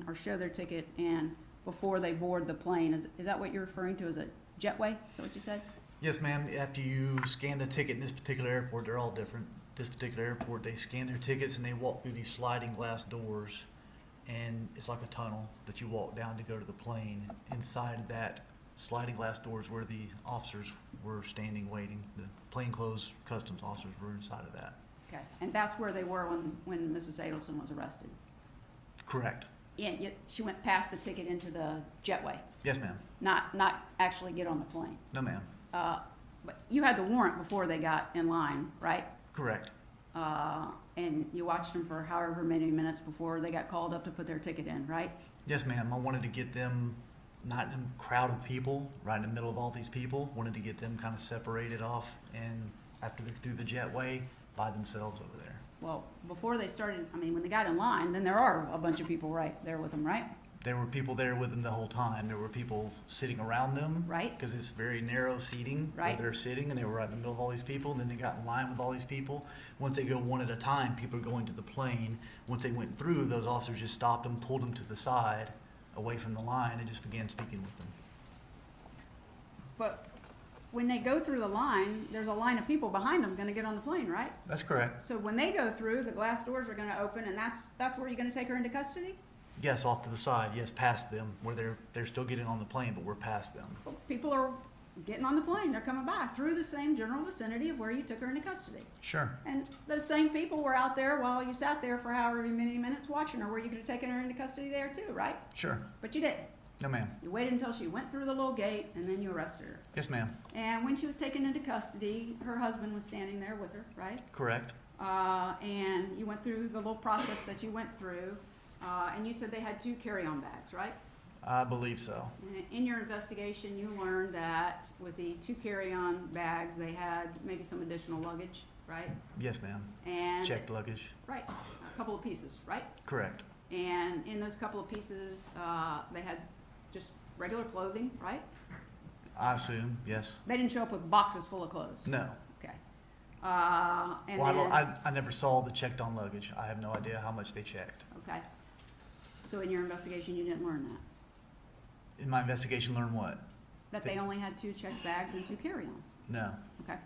or show their ticket and before they board the plane, is that what you're referring to as a jetway? Is that what you said? Yes ma'am, after you scan the ticket in this particular airport, they're all different. This particular airport, they scan their tickets and they walk through these sliding glass doors, and it's like a tunnel that you walk down to go to the plane. Inside that sliding glass doors where the officers were standing waiting. The plainclothes customs officers were inside of that. Okay, and that's where they were when Mrs. Adelson was arrested? Correct. Yeah, she went past the ticket into the jetway, Yes ma'am. not actually get on the plane. No ma'am. But you had the warrant before they got in line, right? Correct. And you watched them for however many minutes before they got called up to put their ticket in, right? Yes ma'am. I wanted to get them not in a crowd of people, right in the middle of all these people. Wanted to get them kind of separated off, and after they're through the jetway, by themselves over there. Well, before they started, I mean, when they got in line, then there are a bunch of people right there with them, right? There were people there with them the whole time. There were people sitting around them. Right. Because it's very narrow seating Right. where they're sitting, and they were right in the middle of all these people, and then they got in line with all these people. Once they go one at a time, people are going to the plane. Once they went through, those officers just stopped them, pulled them to the side, away from the line, and just began speaking with them. But when they go through the line, there's a line of people behind them gonna get on the plane, right? That's correct. So when they go through, the glass doors are gonna open, and that's where you're gonna take her into custody? Yes, off to the side, yes, past them, where they're still getting on the plane, but we're past them. People are getting on the plane, they're coming by through the same general vicinity of where you took her into custody. Sure. And those same people were out there while you sat there for however many minutes watching her. Were you could have taken her into custody there too, right? Sure. But you didn't. No ma'am. You waited until she went through the little gate, and then you arrested her. Yes ma'am. And when she was taken into custody, her husband was standing there with her, right? Correct. And you went through the little process that you went through, and you said they had 2 carry-on bags, right? I believe so. And in your investigation, you learned that with the 2 carry-on bags, they had maybe some additional luggage, right? Yes ma'am. And Checked luggage. right, a couple of pieces, right? Correct. And in those couple of pieces, they had just regular clothing, right? I assume, yes. They didn't show up with boxes full of clothes. No. Okay. And Well, then, I never saw the checked on luggage. I have no idea how much they checked. okay. So in your investigation, you didn't learn that? In my investigation, learn what? That they only had 2 checked bags and 2 carry-ons? No. Okay.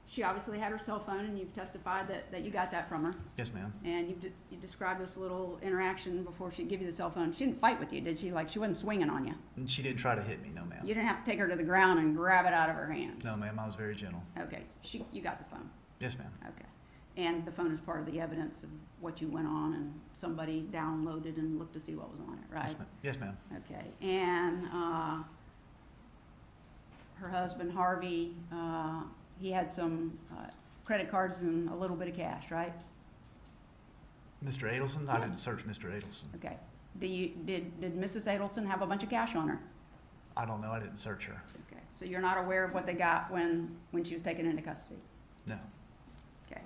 She obviously had her cell phone, and you've testified that you got that from her. Yes ma'am. And you described this little interaction before she'd give you the cell phone. She didn't fight with you, did she? Like, she wasn't swinging on you? And she didn't try to hit me, no ma'am. You didn't have to take her to the ground and grab it out of her hand? No ma'am, I was very gentle. Okay, you got the phone? Yes ma'am. Okay. And the phone is part of the evidence of what you went on, and somebody downloaded and looked to see what was on it, right? Yes ma'am. Okay, and her husband, Harvey, he had some credit cards and a little bit of cash, right? Mr. Adelson? I Yes. didn't search Mr. Adelson. Okay. Did Mrs. Adelson have a bunch of cash on her? I don't know. I didn't search her. Okay, so you're not aware of what they got when she was taken into custody? No. Okay.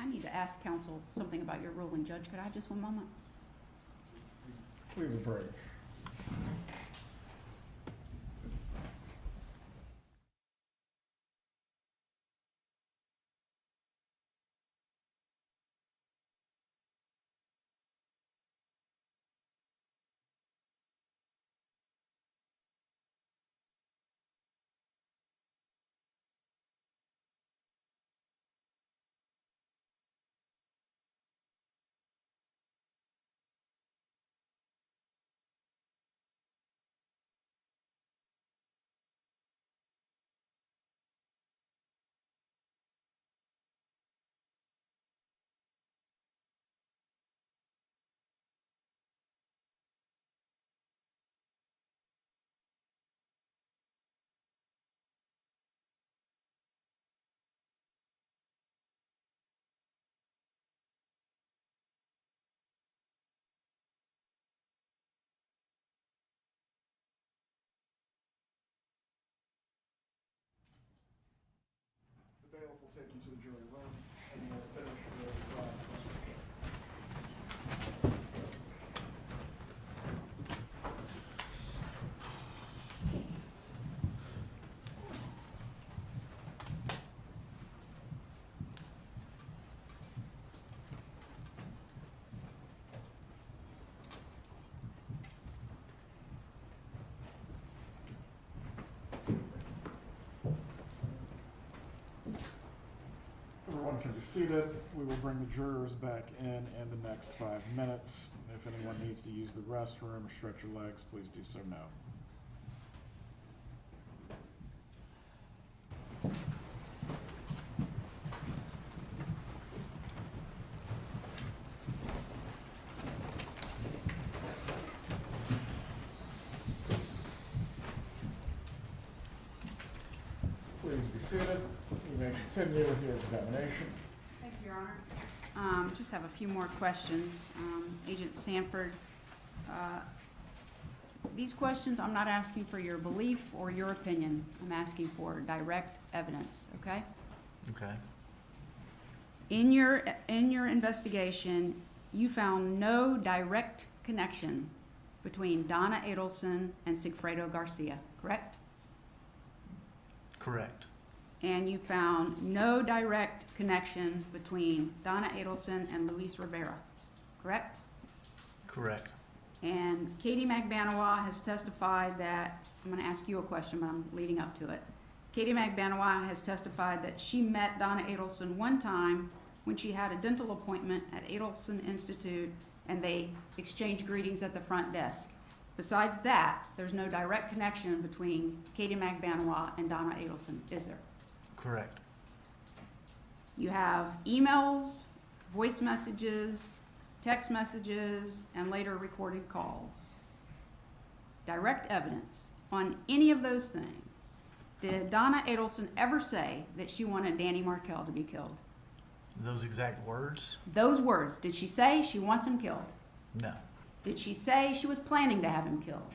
I need to ask counsel something about your ruling, Judge. Could I have just one moment? Please approach. to the jury room, and we'll finish with cross-examination. Everyone can be seated. We will bring the jurors back in the next 5 minutes. If anyone needs to use the restroom or stretch your legs, please do so now. Please be seated. You may continue with your examination. Thank you, Your Honor. Just have a few more questions. Agent Sanford, these questions, I'm not asking for your belief or your opinion. I'm asking for direct evidence, okay? Okay. In your investigation, you found no direct connection between Donna Adelson and Sigfredo Garcia, correct? Correct. And you found no direct connection between Donna Adelson and Luis Rivera, correct? Correct. And Katie Magbanawa has testified that, I'm going to ask you a question, but I'm leading up to it. Katie Magbanawa has testified that she met Donna Adelson one time when she had a dental appointment at Adelson Institute, and they exchanged greetings at the front desk. Besides that, there's no direct connection between Katie Magbanawa and Donna Adelson, is there? Correct. You have emails, voice messages, text messages, and later recorded calls. Direct evidence on any of those things. Did Donna Adelson ever say that she wanted Danny Markel to be killed? Those exact words? Those words. Did she say she wants him killed? No. Did she say she was planning to have him killed?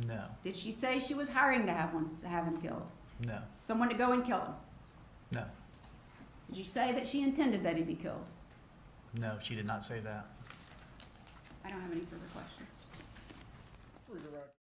No. Did she say she was hiring to have him killed? No. Someone to go and kill him? No. Did she say that she intended that he be killed? No, she did not say that. I don't have any further questions. Redirect.